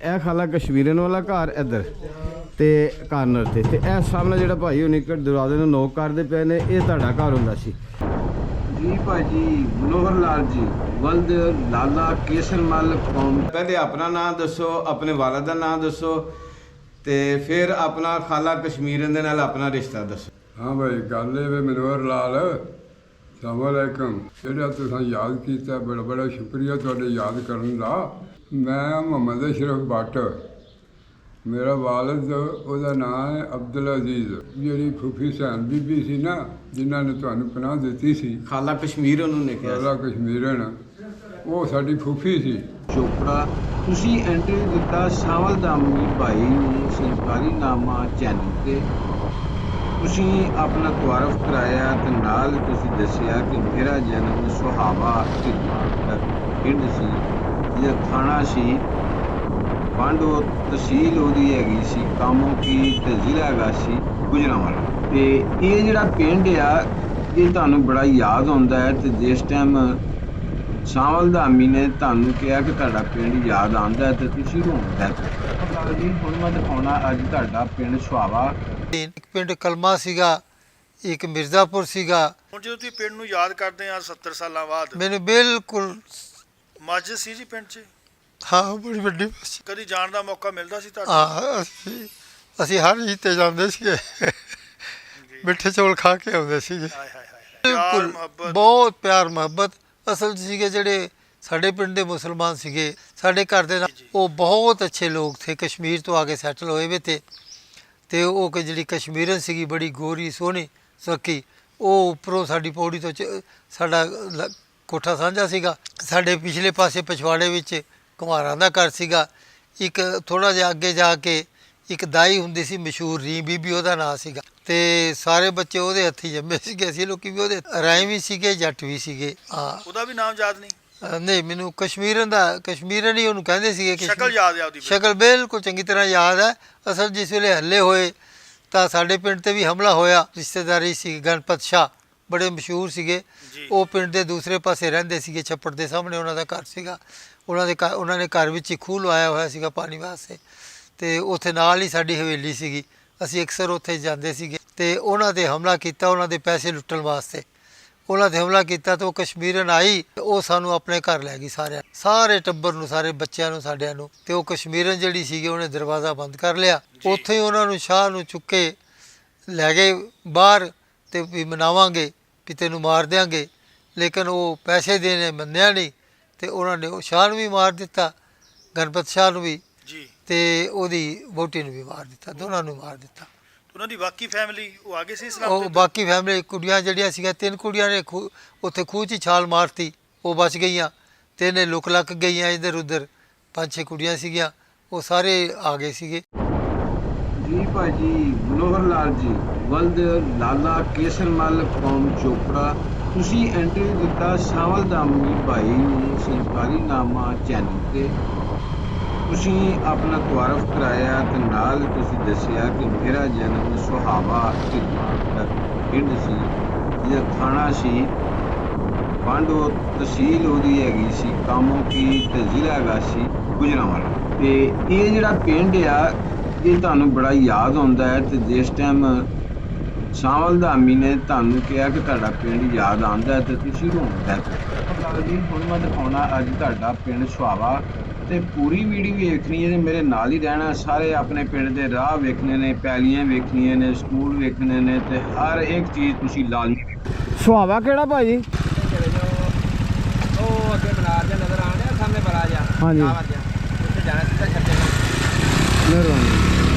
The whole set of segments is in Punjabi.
ਇਹ ਖਾਲਾ ਕਸ਼ਮੀਰਨ ਵਾਲਾ ਘਰ ਇੱਧਰ ਤੇ ਕਾਰਨਰ ਤੇ ਇਹ ਸਾਹਮਣੇ ਜਿਹੜਾ ਭਾਈ ਹੁਣੀ ਦਰਵਾਜ਼ੇ ਨੂੰ ਨੋਕ ਕਰਦੇ ਪਏ ਨੇ, ਇਹ ਤੁਹਾਡਾ ਘਰ ਹੁੰਦਾ ਸੀ जी भाजी मनोहर लाल जी वल्द लाला केसर मल कौम। ਪਹਿਲੇ ਆਪਣਾ ਨਾਮ ਦੱਸੋ, ਆਪਣੇ ਵਾਲਦ ਦਾ ਨਾਮ ਦੱਸੋ ਤੇ ਫਿਰ ਆਪਣਾ ਖਾਲਾ ਕਸ਼ਮੀਰਨ ਦੇ ਨਾਲ ਆਪਣਾ ਰਿਸ਼ਤਾ ਦੱਸੋ। हाँ भाई गल है मनोहर लाल सलामकुम ਜਿਹੜਾ ਤੁਸੀਂ याद किया बड़ा बड़ा शुक्रिया ਤੁਹਾਡੇ याद करने का। मैं मोहम्मद अशरफ भट्ट, मेरा वालद ਉਹਦਾ ਨਾਮ है अब्दुल अजीज। ਜਿਹੜੀ ਫੂਫੀ ਸੈਨ ਬੀਬੀ ਸੀ ਨਾ ਜਿਨ੍ਹਾਂ ਨੇ ਤੁਹਾਨੂੰ ਪਨਾਹ ਦਿੱਤੀ ਸੀ, ਖਾਲਾ ਕਸ਼ਮੀਰ ਉਹਨੂੰ ਨੇ ਕਿਹਾ ਖਾਲਾ ਕਸ਼ਮੀਰਨ, ਉਹ ਸਾਡੀ ਫੂਫੀ ਸੀ। ਚੋਪੜਾ ਤੁਸੀਂ ਇੰਟਰਵਿਊ ਦਿੱਤਾ ਸਾਵਲ ਦਾਮੀ ਭਾਈ ਨੂੰ ਸਰਕਾਰੀ ਨਾਮਾ ਚੈਨਲ ਤੇ। ਤੁਸੀਂ ਆਪਣਾ ਤਾਰਫ ਕਰਾਇਆ ਤੇ ਨਾਲ ਤੁਸੀਂ ਦੱਸਿਆ ਕਿ ਮੇਰਾ ਜਨਮ ਸੁਹਾਵਾ ਢਿੱਲੋਂ ਪਿੰਡ ਸੀ, ਜਿਹੜਾ ਥਾਣਾ ਸੀ ਪਾਂਡੋ, ਤਹਿਸੀਲ ਉਹਦੀ ਹੈਗੀ ਸੀ ਕਾਮੋ ਕੀ ਤੇ ਜ਼ਿਲ੍ਹਾ ਹੈਗਾ ਸੀ ਗੁਜਰਾਂਵਾਲਾ। ਤੇ ਇਹ ਜਿਹੜਾ ਪਿੰਡ ਆ ਇਹ ਤੁਹਾਨੂੰ ਬੜਾ ਯਾਦ ਆਉਂਦਾ ਹੈ ਤੇ ਜਿਸ ਟਾਈਮ ਸਾਵਲ ਦਾਮੀ ਨੇ ਤੁਹਾਨੂੰ ਕਿਹਾ ਕਿ ਤੁਹਾਡਾ ਪਿੰਡ ਯਾਦ ਆਉਂਦਾ ਹੈ ਤੇ ਤੁਸੀਂ ਰੋਂਦਾ ਜੀ। ਹੁਣ ਮੈਂ ਦਿਖਾਉਣਾ ਅੱਜ ਤੁਹਾਡਾ ਪਿੰਡ ਸੁਹਾਵਾ। ਇੱਕ ਪਿੰਡ ਕਲਮਾ ਸੀਗਾ, ਇੱਕ ਮਿਰਜ਼ਾਪੁਰ ਸੀਗਾ। ਹੁਣ ਜਦੋਂ ਤੁਸੀਂ ਪਿੰਡ ਨੂੰ ਯਾਦ ਕਰਦੇ ਆ 70 ਸਾਲਾਂ ਬਾਅਦ, ਮੈਨੂੰ ਬਿਲਕੁਲ ਮਸਜਿਦ ਸੀ ਜੀ ਪਿੰਡ 'ਚ? ਹਾਂ ਬੜੀ ਵੱਡੀ ਮਸਜਿਦ। ਕਦੀ ਜਾਣ ਦਾ ਮੌਕਾ ਮਿਲਦਾ ਸੀ ਤੁਹਾਨੂੰ? ਹਾਂ ਅਸੀਂ ਹਰ ਈਦ ਤੇ ਜਾਂਦੇ ਸੀਗੇ, ਮਿੱਠੇ ਚੌਲ ਖਾ ਕੇ ਆਉਂਦੇ ਸੀਗੇ। ਹਾਏ ਹਾਏ ਹਾਏ, ਪਿਆਰ ਬਿਲਕੁਲ ਮੁਹੱਬਤ। ਬਹੁਤ ਪਿਆਰ ਮੁਹੱਬਤ। ਅਸਲ 'ਚ ਸੀਗੇ ਜਿਹੜੇ ਸਾਡੇ ਪਿੰਡ ਦੇ ਮੁਸਲਮਾਨ ਸੀਗੇ, ਸਾਡੇ ਘਰ ਦੇ ਨਾਲ ਉਹ ਬਹੁਤ ਅੱਛੇ ਲੋਕ ਥੇ, ਕਸ਼ਮੀਰ ਤੋਂ ਆ ਕੇ ਸੈਟਲ ਹੋਏ ਵੇ ਤੇ ਉਹ ਕਿ ਜਿਹੜੀ ਕਸ਼ਮੀਰਨ ਸੀਗੀ ਬੜੀ ਗੋਰੀ ਸੋਹਣੀ ਸੱਕੀ, ਉਹ ਉੱਪਰੋਂ ਸਾਡੀ ਪੌੜੀ ਤੋਂ ਸਾਡਾ ਕੋਠਾ ਸਾਂਝਾ ਸੀਗਾ। ਸਾਡੇ ਪਿਛਲੇ ਪਾਸੇ ਪਛਵਾੜੇ ਵਿੱਚ ਕੁਮਾਰਾਂ ਦਾ ਘਰ ਸੀਗਾ। ਇੱਕ ਥੋੜ੍ਹਾ ਜਿਹਾ ਅੱਗੇ ਜਾ ਕੇ ਇੱਕ ਦਾਈ ਹੁੰਦੀ ਸੀ ਮਸ਼ਹੂਰ, ਰੀ ਬੀਬੀ ਉਹਦਾ ਨਾਂ ਸੀਗਾ, ਤੇ ਸਾਰੇ ਬੱਚੇ ਉਹਦੇ ਹੱਥੀਂ ਜੰਮੇ ਸੀਗੇ। ਅਸੀਂ ਲੋਕੀ ਵੀ ਉਹਦੇ ਰਾਏ ਵੀ ਸੀਗੇ, ਜੱਟ ਵੀ ਸੀਗੇ। ਹਾਂ ਉਹਦਾ ਵੀ ਨਾਮ ਯਾਦ ਨਹੀਂ? ਨਹੀਂ, ਮੈਨੂੰ ਕਸ਼ਮੀਰਨ ਹੀ ਉਹਨੂੰ ਕਹਿੰਦੇ ਸੀਗੇ। ਸ਼ਕਲ ਯਾਦ ਆ ਉਹਦੀ? ਸ਼ਕਲ ਬਿਲਕੁਲ ਚੰਗੀ ਤਰ੍ਹਾਂ ਯਾਦ ਹੈ। ਅਸਲ ਜਿਸ ਵੇਲੇ ਹੱਲੇ ਹੋਏ ਤਾਂ ਸਾਡੇ ਪਿੰਡ ਤੇ ਵੀ ਹਮਲਾ ਹੋਇਆ। ਰਿਸ਼ਤੇਦਾਰੀ ਸੀ, ਗਣਪਤ ਸ਼ਾਹ ਬੜੇ ਮਸ਼ਹੂਰ ਸੀਗੇ, ਉਹ ਪਿੰਡ ਦੇ ਦੂਸਰੇ ਪਾਸੇ ਰਹਿੰਦੇ ਸੀਗੇ, ਛੱਪੜ ਦੇ ਸਾਹਮਣੇ ਉਹਨਾਂ ਦਾ ਘਰ ਸੀਗਾ। ਉਹਨਾਂ ਨੇ ਘਰ ਵਿੱਚ ਹੀ ਖੂਹ ਲਵਾਇਆ ਹੋਇਆ ਸੀਗਾ ਪਾਣੀ ਵਾਸਤੇ, ਤੇ ਉੱਥੇ ਨਾਲ ਹੀ ਸਾਡੀ ਹਵੇਲੀ ਸੀਗੀ। ਅਸੀਂ ਅਕਸਰ ਉੱਥੇ ਜਾਂਦੇ ਸੀਗੇ ਤੇ ਉਹਨਾਂ 'ਤੇ ਹਮਲਾ ਕੀਤਾ, ਉਹਨਾਂ ਦੇ ਪੈਸੇ ਲੁੱਟਣ ਵਾਸਤੇ ਉਹਨਾਂ 'ਤੇ ਹਮਲਾ ਕੀਤਾ। ਤੇ ਉਹ ਕਸ਼ਮੀਰਨ ਆਈ, ਉਹ ਸਾਨੂੰ ਆਪਣੇ ਘਰ ਲੈ ਗਈ, ਸਾਰੇ ਟੱਬਰ ਨੂੰ, ਸਾਰੇ ਬੱਚਿਆਂ ਨੂੰ, ਸਾਡਿਆਂ ਨੂੰ। ਤੇ ਉਹ ਕਸ਼ਮੀਰਨ ਜਿਹੜੀ ਸੀਗੀ ਉਹਨੇ ਦਰਵਾਜ਼ਾ ਬੰਦ ਕਰ ਲਿਆ। ਉੱਥੇ ਹੀ ਉਹਨਾਂ ਨੂੰ ਸ਼ਾਹ ਨੂੰ ਚੁੱਕ ਕੇ ਲੈ ਗਏ ਬਾਹਰ ਤੇ ਵੀ ਮਨਾਵਾਂਗੇ ਵੀ ਤੈਨੂੰ ਮਾਰ ਦਿਆਂਗੇ, ਲੇਕਿਨ ਉਹ ਪੈਸੇ ਦੇਣੇ ਮੰਨਿਆ ਨਹੀਂ ਤੇ ਉਹਨਾਂ ਨੇ ਉਹ ਸ਼ਾਹ ਨੂੰ ਵੀ ਮਾਰ ਦਿੱਤਾ, ਗਣਪਤ ਸ਼ਾਹ ਨੂੰ ਵੀ, ਤੇ ਉਹਦੀ ਵਹੁਟੀ ਨੂੰ ਵੀ ਮਾਰ ਦਿੱਤਾ, ਦੋਨਾਂ ਨੂੰ ਮਾਰ ਦਿੱਤਾ। ਉਹਨਾਂ ਦੀ ਬਾਕੀ ਫੈਮਿਲੀ ਉਹ ਆ ਗਏ ਸੀ ਇਸਲਾਮ ਉਹ ਬਾਕੀ ਫੈਮਿਲੀ ਕੁੜੀਆਂ ਜਿਹੜੀਆਂ ਸੀਗੀਆਂ, 3 ਕੁੜੀਆਂ ਨੇ ਉੱਥੇ ਖੂਹ 'ਚ ਛਾਲ ਮਾਰਤੀ, ਉਹ ਬਚ ਗਈਆਂ। 3 ਲੁਕ ਲੱਕ ਗਈਆਂ ਇੱਧਰ ਉੱਧਰ, 5-6 ਕੁੜੀਆਂ ਸੀਗੀਆਂ, ਉਹ ਸਾਰੇ ਆ ਗਏ ਸੀਗੇ। ਜੀ ਭਾਜੀ ਮਨੋਹਰ ਲਾਲ ਜੀ ਵਲਦ ਲਾਲਾ ਕੇਸਰ ਮਲ ਕੌਮ ਚੋਪੜਾ ਤੁਸੀਂ ਇੰਟਰਵਿਊ ਦਿੱਤਾ ਸਾਵਲ ਦਾਮੀ ਭਾਈ ਨੂੰ ਸਰਕਾਰੀ ਨਾਮਾ ਚੈਨਲ ਤੇ। ਤੁਸੀਂ ਆਪਣਾ ਤਾਰਫ ਕਰਾਇਆ ਤੇ ਨਾਲ ਤੁਸੀਂ ਦੱਸਿਆ ਕਿ ਮੇਰਾ ਜਨਮ ਸੁਹਾਵਾ ਢਿੱਲੋਂ ਪਿੰਡ ਸੀ, ਜਿਹੜਾ ਥਾਣਾ ਸੀ ਪਾਂਡੋ, ਤਹਿਸੀਲ ਉਹਦੀ ਹੈਗੀ ਸੀ ਕਾਮੋ ਕੀ ਤੇ ਜ਼ਿਲ੍ਹਾ ਹੈਗਾ ਸੀ ਗੁਜਰਾਂਵਾਲਾ। ਤੇ ਇਹ ਜਿਹੜਾ ਪਿੰਡ ਆ ਇਹ ਤੁਹਾਨੂੰ ਬੜਾ ਯਾਦ ਆਉਂਦਾ ਹੈ ਤੇ ਜਿਸ ਟਾਈਮ ਸਾਵਲ ਦਾਮੀ ਨੇ ਤੁਹਾਨੂੰ ਕਿਹਾ ਕਿ ਤੁਹਾਡਾ ਪਿੰਡ ਯਾਦ ਆਉਂਦਾ ਹੈ ਤੇ ਤੁਸੀਂ ਰੋਂਦਾ ਜੀ। ਹੁਣ ਮੈਂ ਦਿਖਾਉਣਾ ਅੱਜ ਤੁਹਾਡਾ ਪਿੰਡ ਸੁਹਾਵਾ ਤੇ ਪੂਰੀ ਵੀਡੀਓ ਵੇਖਣੀ ਹੈ ਤੇ ਮੇਰੇ ਨਾਲ ਹੀ ਰਹਿਣਾ। ਸਾਰੇ ਆਪਣੇ ਪਿੰਡ ਦੇ ਰਾਹ ਵੇਖਣੇ ਨੇ, ਪੈਲੀਆਂ ਵੇਖਣੀਆਂ ਨੇ, ਸਕੂਲ ਵੇਖਣੇ ਨੇ ਤੇ ਹਰ ਇੱਕ ਚੀਜ਼ ਤੁਸੀਂ ਲਾਜ਼ਮੀ। ਸੁਹਾਵਾ ਕਿਹੜਾ ਭਾਜੀ? ਉਹ ਅੱਗੇ ਬਲਾਰ ਜਿਹਾ ਨਜ਼ਰ ਆਉਣ ਡਿਆ ਸਾਹਮਣੇ ਬੜਾ ਜਿਹਾ, ਹਾਂਜੀ। ਟਾਵਰ ਜਿਹਾ, ਉੱਥੇ ਜਾਣਾ ਸਿੱਧਾ ਛੱਡੇ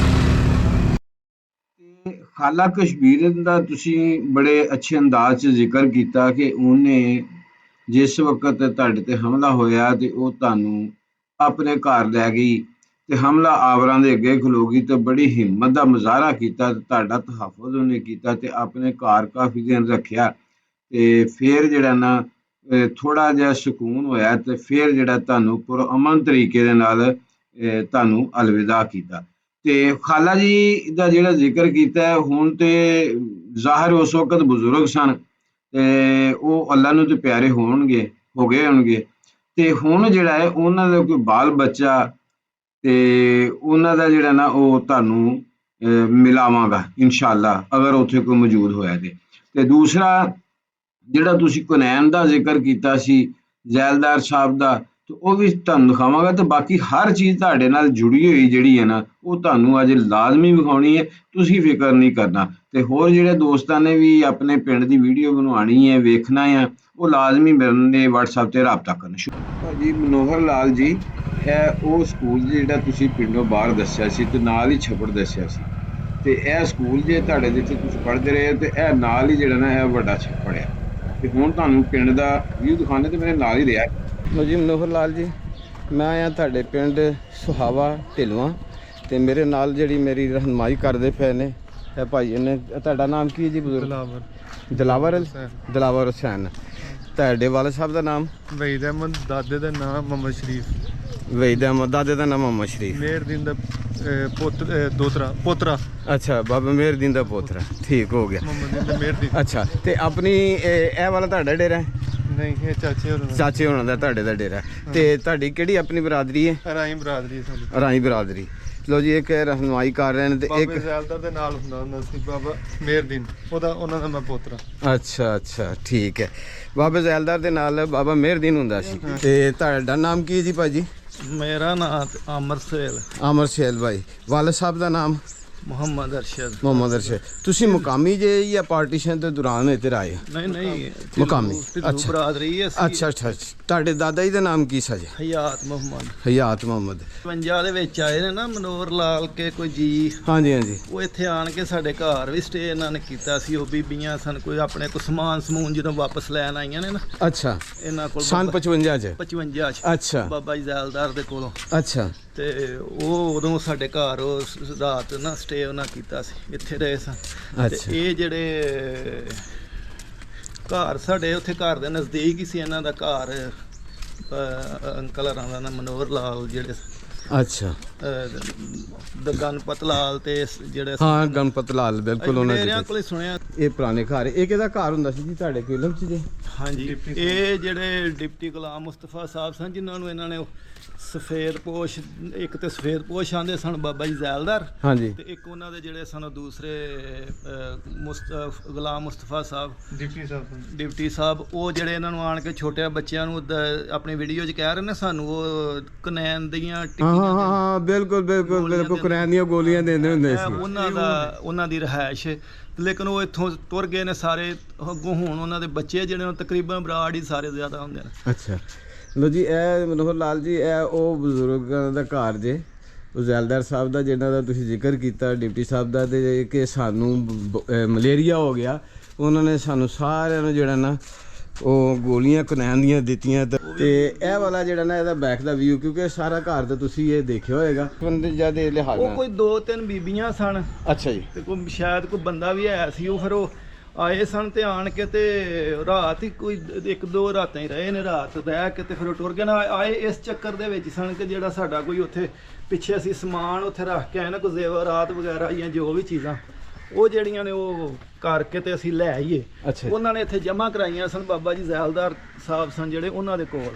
ਤੇ ਖਾਲਾ ਕਸ਼ਮੀਰ ਦਾ ਤੁਸੀਂ ਬੜੇ ਅੱਛੇ ਅੰਦਾਜ਼ 'ਚ ਜ਼ਿਕਰ ਕੀਤਾ ਕਿ ਉਹਨੇ ਜਿਸ ਵਕਤ ਤੁਹਾਡੇ ਤੇ ਹਮਲਾ ਹੋਇਆ ਤੇ ਉਹ ਤੁਹਾਨੂੰ ਆਪਣੇ ਘਰ ਲੈ ਗਈ ਤੇ ਹਮਲਾ ਆਵਰਾਂ ਦੇ ਅੱਗੇ ਖਲੋ ਗਈ ਤੇ ਬੜੀ ਹਿੰਮਤ ਦਾ ਮੁਜ਼ਾਹਰਾ ਕੀਤਾ ਤੇ ਤੁਹਾਡਾ ਤਹਫ਼ੁਜ਼ ਉਹਨੇ ਕੀਤਾ ਤੇ ਆਪਣੇ ਘਰ ਕਾਫੀ ਦਿਨ ਰੱਖਿਆ। ਤੇ ਫਿਰ ਜਿਹੜਾ ਨਾ ਥੋੜ੍ਹਾ ਜਿਹਾ ਸਕੂਨ ਹੋਇਆ ਤੇ ਫਿਰ ਜਿਹੜਾ ਤੁਹਾਨੂੰ ਪੁਰਅਮਨ ਤਰੀਕੇ ਦੇ ਨਾਲ ਤੁਹਾਨੂੰ ਅਲਵਿਦਾ ਕੀਤਾ। ਤੇ ਖਾਲਾ ਜੀ ਦਾ ਜਿਹੜਾ ਜ਼ਿਕਰ ਕੀਤਾ ਹੁਣ ਤੇ ਜ਼ਾਹਿਰ ਉਸ ਵਕਤ ਬਜ਼ੁਰਗ ਸਨ ਤੇ ਉਹ ਅੱਲਾ ਨੂੰ ਤੇ ਪਿਆਰੇ ਹੋ ਗਏ ਹੋਣਗੇ ਤੇ ਹੁਣ ਜਿਹੜਾ ਹੈ ਉਹਨਾਂ ਦਾ ਕੋਈ ਬਾਲ ਬੱਚਾ ਤੇ ਉਹਨਾਂ ਦਾ ਜਿਹੜਾ ਨਾ ਉਹ ਤੁਹਾਨੂੰ ਮਿਲਾਵਾਂਗਾ ਇਨਸ਼ਾਅੱਲਾ, ਅਗਰ ਉੱਥੇ ਕੋਈ ਮੌਜੂਦ ਹੋਇਆ ਤੇ ਦੂਸਰਾ ਜਿਹੜਾ ਤੁਸੀਂ ਕੁਨੈਨ ਦਾ ਜ਼ਿਕਰ ਕੀਤਾ ਸੀ ਜ਼ੈਲਦਾਰ ਸਾਹਿਬ ਦਾ, ਤੇ ਉਹ ਵੀ ਤੁਹਾਨੂੰ ਦਿਖਾਵਾਂਗਾ। ਤੇ ਬਾਕੀ ਹਰ ਚੀਜ਼ ਤੁਹਾਡੇ ਨਾਲ ਜੁੜੀ ਹੋਈ ਜਿਹੜੀ ਹੈ ਨਾ ਉਹ ਤੁਹਾਨੂੰ ਅੱਜ ਲਾਜ਼ਮੀ ਵਿਖਾਉਣੀ ਹੈ, ਤੁਸੀਂ ਫਿਕਰ ਨਹੀਂ ਕਰਨਾ। ਤੇ ਹੋਰ ਜਿਹੜੇ ਦੋਸਤਾਂ ਨੇ ਵੀ ਆਪਣੇ ਪਿੰਡ ਦੀ ਵੀਡੀਓ ਬਣਵਾਉਣੀ ਹੈ, ਵੇਖਣਾ ਹੈ, ਉਹ ਲਾਜ਼ਮੀ ਮੇਰੇ ਨਾਲ WhatsApp ਤੇ ਰਾਬਤਾ ਕਰਨਾ। ਭਾਜੀ ਮਨੋਹਰ ਲਾਲ ਜੀ, ਇਹ ਉਹ ਸਕੂਲ ਜਿਹੜਾ ਤੁਸੀਂ ਪਿੰਡੋਂ ਬਾਹਰ ਦੱਸਿਆ ਸੀ ਤੇ ਨਾਲ ਹੀ ਛੱਪੜ ਦੱਸਿਆ ਸੀ, ਤੇ ਇਹ ਸਕੂਲ ਜੇ ਤੁਹਾਡੇ ਜਿੱਥੇ ਤੁਸੀਂ ਪੜ੍ਹਦੇ ਰਹੇ ਤੇ ਇਹ ਨਾਲ ਹੀ ਜਿਹੜਾ ਨਾ ਇਹ ਵੱਡਾ ਛੱਪੜ ਆ। ਤੇ ਹੁਣ ਤੁਹਾਨੂੰ ਪਿੰਡ ਦਾ ਵਿਊ ਦਿਖਾਣੇ ਤੇ ਮੇਰੇ ਨਾਲ ਹੀ ਰਿਹਾ। ਲੋ ਜੀ ਮਨੋਹਰ ਲਾਲ ਜੀ, ਮੈਂ ਆਇਆ ਤੁਹਾਡੇ ਪਿੰਡ ਸੁਹਾਵਾ ਢਿਲਵਾਂ ਤੇ ਮੇਰੇ ਨਾਲ ਜਿਹੜੀ ਮੇਰੀ ਰਹਿਨੁਮਾਈ ਕਰਦੇ ਪਏ ਨੇ ਇਹ ਭਾਈ ਨੇ। ਤੁਹਾਡਾ ਨਾਮ ਕੀ ਹੈ ਜੀ ਬਜ਼ੁਰਗ? ਦਿਲਾਵਰ ਹੁਸੈਨ। ਤੁਹਾਡੇ ਵਾਲੇ ਸਾਹਿਬ ਦਾ ਨਾਮ? ਵਹੀਦ ਅਹਿਮਦ। ਦਾਦੇ ਦਾ ਨਾਮ ਮੁਹੰਮਦ ਸ਼ਰੀਫ। ਵਹੀਦ ਅਹਿਮਦ। ਦਾਦੇ ਦਾ ਨਾਮ ਮੁਹੰਮਦ ਸ਼ਰੀਫ। ਮੇਹਰਦੀਨ ਦਾ ਪੋਤਰਾ। ਅੱਛਾ, ਬਾਬਾ ਮੇਹਰਦੀਨ ਦਾ ਪੋਤਰਾ। ਠੀਕ ਹੋ ਗਿਆ। ਮੁਹੰਮਦ ਮੇਹਰਦੀਨ। ਅੱਛਾ, ਤੇ ਆਪਣੀ ਇਹ ਵਾਲਾ ਤੁਹਾਡਾ ਡੇਰਾ? ਨਹੀਂ, ਇਹ ਚਾਚੇ ਹੋਣਾ ਦਾ ਤੁਹਾਡੇ ਦਾ ਡੇਰਾ। ਤੇ ਤੁਹਾਡੀ ਕਿਹੜੀ ਆਪਣੀ ਬਰਾਦਰੀ ਹੈ? ਰਾਈ ਬਰਾਦਰੀ ਸਾਡੀ। ਰਾਈ ਬਰਾਦਰੀ। ਲੋ ਜੀ, ਇੱਕ ਰਹਿਨੁਮਾਈ ਕਰ ਰਹੇ ਨੇ ਤੇ ਇੱਕ ਬਾਬਾ ਜ਼ੈਲਦਾਰ ਦੇ ਨਾਲ ਹੁੰਦਾ ਸੀ ਬਾਬਾ ਮੇਹਰਦੀਨ, ਉਹਨਾਂ ਦਾ ਮੈਂ ਪੋਤਰਾ। ਅੱਛਾ, ਠੀਕ ਹੈ। ਬਾਬਾ ਜ਼ੈਲਦਾਰ ਦੇ ਨਾਲ ਬਾਬਾ ਮੇਹਰਦੀਨ ਹੁੰਦਾ ਸੀ। ਤੇ ਤੁਹਾਡਾ ਨਾਮ ਕੀ ਹੈ ਜੀ ਭਾਜੀ? ਮੇਰਾ ਨਾਮ ਅਮਰ ਸੇਲ। ਅਮਰ ਸੇਲ ਭਾਈ। ਵਾਲਿਦ ਸਾਹਿਬ ਦਾ ਨਾਮ? ਮੁਹੰਮਦ ਅਰਸ਼ਦ। ਮੁਹੰਮਦ ਅਰਸ਼ਦ। ਤੁਸੀਂ ਮੁਕਾਮੀ ਜੇ ਜਾਂ ਪਾਰਟੀਸ਼ਨ ਦੇ ਦੌਰਾਨ ਇੱਧਰ ਆਏ? ਨਹੀਂ, ਮੁਕਾਮੀ। ਅੱਛਾ ਬਰਾਦਰੀ ਹੈ। ਅੱਛਾ। ਤੁਹਾਡੇ ਦਾਦਾ ਜੀ ਦਾ ਨਾਮ ਕੀ ਸੀ? ਹਯਾਤ ਮੁਹੰਮਦ। ਹਯਾਤ ਮੁਹੰਮਦ। 52 ਦੇ ਵਿੱਚ ਆਏ ਨੇ ਨਾ ਮਨੋਹਰ ਲਾਲ ਕੇ ਕੋਈ ਜੀ। ਹਾਂਜੀ। ਉਹ ਇੱਥੇ ਆਣ ਕੇ ਸਾਡੇ ਘਰ ਵੀ ਸਟੇ ਇਹਨਾਂ ਨੇ ਕੀਤਾ ਸੀ। ਉਹ ਬੀਬੀਆਂ ਸਨ, ਕੋਈ ਆਪਣੇ ਕੋ ਸਮੂਨ ਜਦੋਂ ਵਾਪਸ ਲੈਣ ਆਈਆਂ ਨੇ ਨਾ। ਅੱਛਾ। ਇਹਨਾਂ ਕੋਲ ਸਨ 55 ਚ? 55 ਚ। ਅੱਛਾ। ਬਾਬਾ ਜੀ ਜ਼ੈਲਦਾਰ ਦੇ ਕੋਲੋਂ। ਅੱਛਾ। ਤੇ ਉਹ ਉਦੋਂ ਸਾਡੇ ਘਰ ਰਾਤ ਨਾ ਸਟੇ ਉਹਨਾਂ ਕੀਤਾ ਸੀ, ਇੱਥੇ ਰਹੇ ਸਨ। ਤੇ ਇਹ ਜਿਹੜੇ ਘਰ ਸਾਡੇ ਉੱਥੇ ਘਰ ਦੇ ਨਜ਼ਦੀਕ ਹੀ ਸੀ ਇਹਨਾਂ ਦਾ ਘਰ। ਅੰਕਲ ਹਰਾਂ ਦਾ ਨਾਮ ਮਨੋਹਰ ਲਾਲ ਜਿਹੜੇ। ਅੱਛਾ। ਗਣਪਤ ਲਾਲ ਤੇ ਜਿਹੜੇ ਹਾਂ, ਗਣਪਤ ਲਾਲ, ਬਿਲਕੁਲ ਉਹਨਾਂ ਦੇ ਕੋਲੇ ਸੁਣਿਆ। ਇਹ ਪੁਰਾਣੇ ਘਰ। ਇਹ ਕਿਹਦਾ ਘਰ ਹੁੰਦਾ ਸੀ ਜੀ ਤੁਹਾਡੇ ਕੋਲ ਚ ਜੀ? ਹਾਂਜੀ, ਇਹ ਜਿਹੜੇ ਡਿਪਟੀ ਗੁਲਾਮ ਮੁਸਤਫਾ ਸਾਹਿਬ ਸਨ, ਜਿਨ੍ਹਾਂ ਨੂੰ ਇਹਨਾਂ ਨੇ ਸਫੇਦ ਪੋਸ਼, ਇੱਕ ਤੇ ਸਫੇਦ ਪੋਸ਼ ਆਂਦੇ ਸਨ ਬਾਬਾ ਜੀ ਜ਼ੈਲਦਾਰ। ਹਾਂਜੀ। ਤੇ ਇੱਕ ਉਹਨਾਂ ਦੇ ਜਿਹੜੇ ਸਨ ਦੂਸਰੇ ਗੁਲਾਮ ਮੁਸਤਫਾ ਸਾਹਿਬ, ਡਿਪਟੀ ਸਾਹਿਬ, ਉਹ ਜਿਹੜੇ ਇਹਨਾਂ ਨੂੰ ਆਣ ਕੇ ਛੋਟੇ ਬੱਚਿਆਂ ਨੂੰ ਆਪਣੀ ਵੀਡੀਓ 'ਚ ਕਹਿ ਰਹੇ ਨੇ ਸਾਨੂੰ ਉਹ ਕਨੈਨ ਦੀਆਂ ਟਿੱਕੀਆਂ। ਹਾਂ, ਬਿਲਕੁਲ ਕਨੈਨ ਦੀਆਂ ਗੋਲੀਆਂ ਦਿੰਦੇ ਹੁੰਦੇ ਸੀ। ਉਹਨਾਂ ਦੀ ਰਿਹਾਇਸ਼। ਲੇਕਿਨ ਉਹ ਇੱਥੋਂ ਤੁਰ ਗਏ ਨੇ ਸਾਰੇ ਅੱਗੋਂ। ਹੁਣ ਉਹਨਾਂ ਦੇ ਬੱਚੇ ਜਿਹੜੇ ਤਕਰੀਬਨ ਬਰਾੜ ਹੀ ਸਾਰੇ ਜ਼ਿਆਦਾ ਹੁੰਦੇ ਨੇ। ਅੱਛਾ। ਲੋ ਜੀ, ਇਹ ਮਨੋਹਰ ਲਾਲ ਜੀ, ਇਹ ਉਹ ਬਜ਼ੁਰਗਾਂ ਦਾ ਘਰ ਜੇ ਜ਼ੈਲਦਾਰ ਸਾਹਿਬ ਦਾ, ਜਿਹਨਾਂ ਦਾ ਤੁਸੀਂ ਜ਼ਿਕਰ ਕੀਤਾ, ਡਿਪਟੀ ਸਾਹਿਬ ਦਾ। ਤੇ ਕਿ ਸਾਨੂੰ ਮਲੇਰੀਆ ਹੋ ਗਿਆ, ਉਹਨਾਂ ਨੇ ਸਾਨੂੰ ਸਾਰਿਆਂ ਨੂੰ ਜਿਹੜਾ ਨਾ ਉਹ ਗੋਲੀਆਂ ਕਨੈਨ ਦੀਆਂ ਦਿੱਤੀਆਂ। ਤੇ ਇਹ ਵਾਲਾ ਜਿਹੜਾ ਨਾ ਇਹਦਾ ਬੈਕ ਦਾ ਵਿਊ, ਕਿਉਂਕਿ ਸਾਰਾ ਘਰ ਤਾਂ ਤੁਸੀਂ ਇਹ ਦੇਖਿਆ ਹੋਏਗਾ ਬੰਦੇ ਜਿਆਦੇ ਲਿਹਾਜ਼। ਉਹ ਕੋਈ 2-3 ਬੀਬੀਆਂ ਸਨ। ਅੱਛਾ ਜੀ। ਤੇ ਕੋਈ ਸ਼ਾਇਦ ਕੋਈ ਬੰਦਾ ਵੀ ਆਇਆ ਸੀ। ਉਹ ਫਿਰ ਉਹ ਆਏ ਸਨ ਤੇ ਆਣ ਕੇ ਤੇ ਰਾਤ ਹੀ ਕੋਈ 1-2 ਰਾਤਾਂ ਹੀ ਰਹੇ ਨੇ। ਰਾਤ ਰਹਿ ਕੇ ਤੇ ਫਿਰ ਉਹ ਟੁਰ ਗਏ ਨਾ। ਆਏ ਇਸ ਚੱਕਰ ਦੇ ਵਿੱਚ ਸਨ ਕਿ ਜਿਹੜਾ ਸਾਡਾ ਕੋਈ ਉੱਥੇ ਪਿੱਛੇ ਅਸੀਂ ਸਮਾਨ ਉੱਥੇ ਰੱਖ ਕੇ ਆਏ ਨਾ, ਕੋਈ ਜ਼ੇਵਰਾਤ ਵਗੈਰਾ ਜਾਂ ਜੋ ਵੀ ਚੀਜ਼ਾਂ, ਉਹ ਜਿਹੜੀਆਂ ਨੇ ਉਹ ਕਰਕੇ ਤੇ ਅਸੀਂ ਲੈ ਆਈਏ। ਉਹਨਾਂ ਨੇ ਇੱਥੇ ਜਮ੍ਹਾਂ ਕਰਾਈਆਂ ਸਨ। ਬਾਬਾ ਜੀ ਜ਼ੈਲਦਾਰ ਸਾਹਿਬ ਸਨ ਜਿਹੜੇ, ਉਹਨਾਂ ਦੇ ਕੋਲ।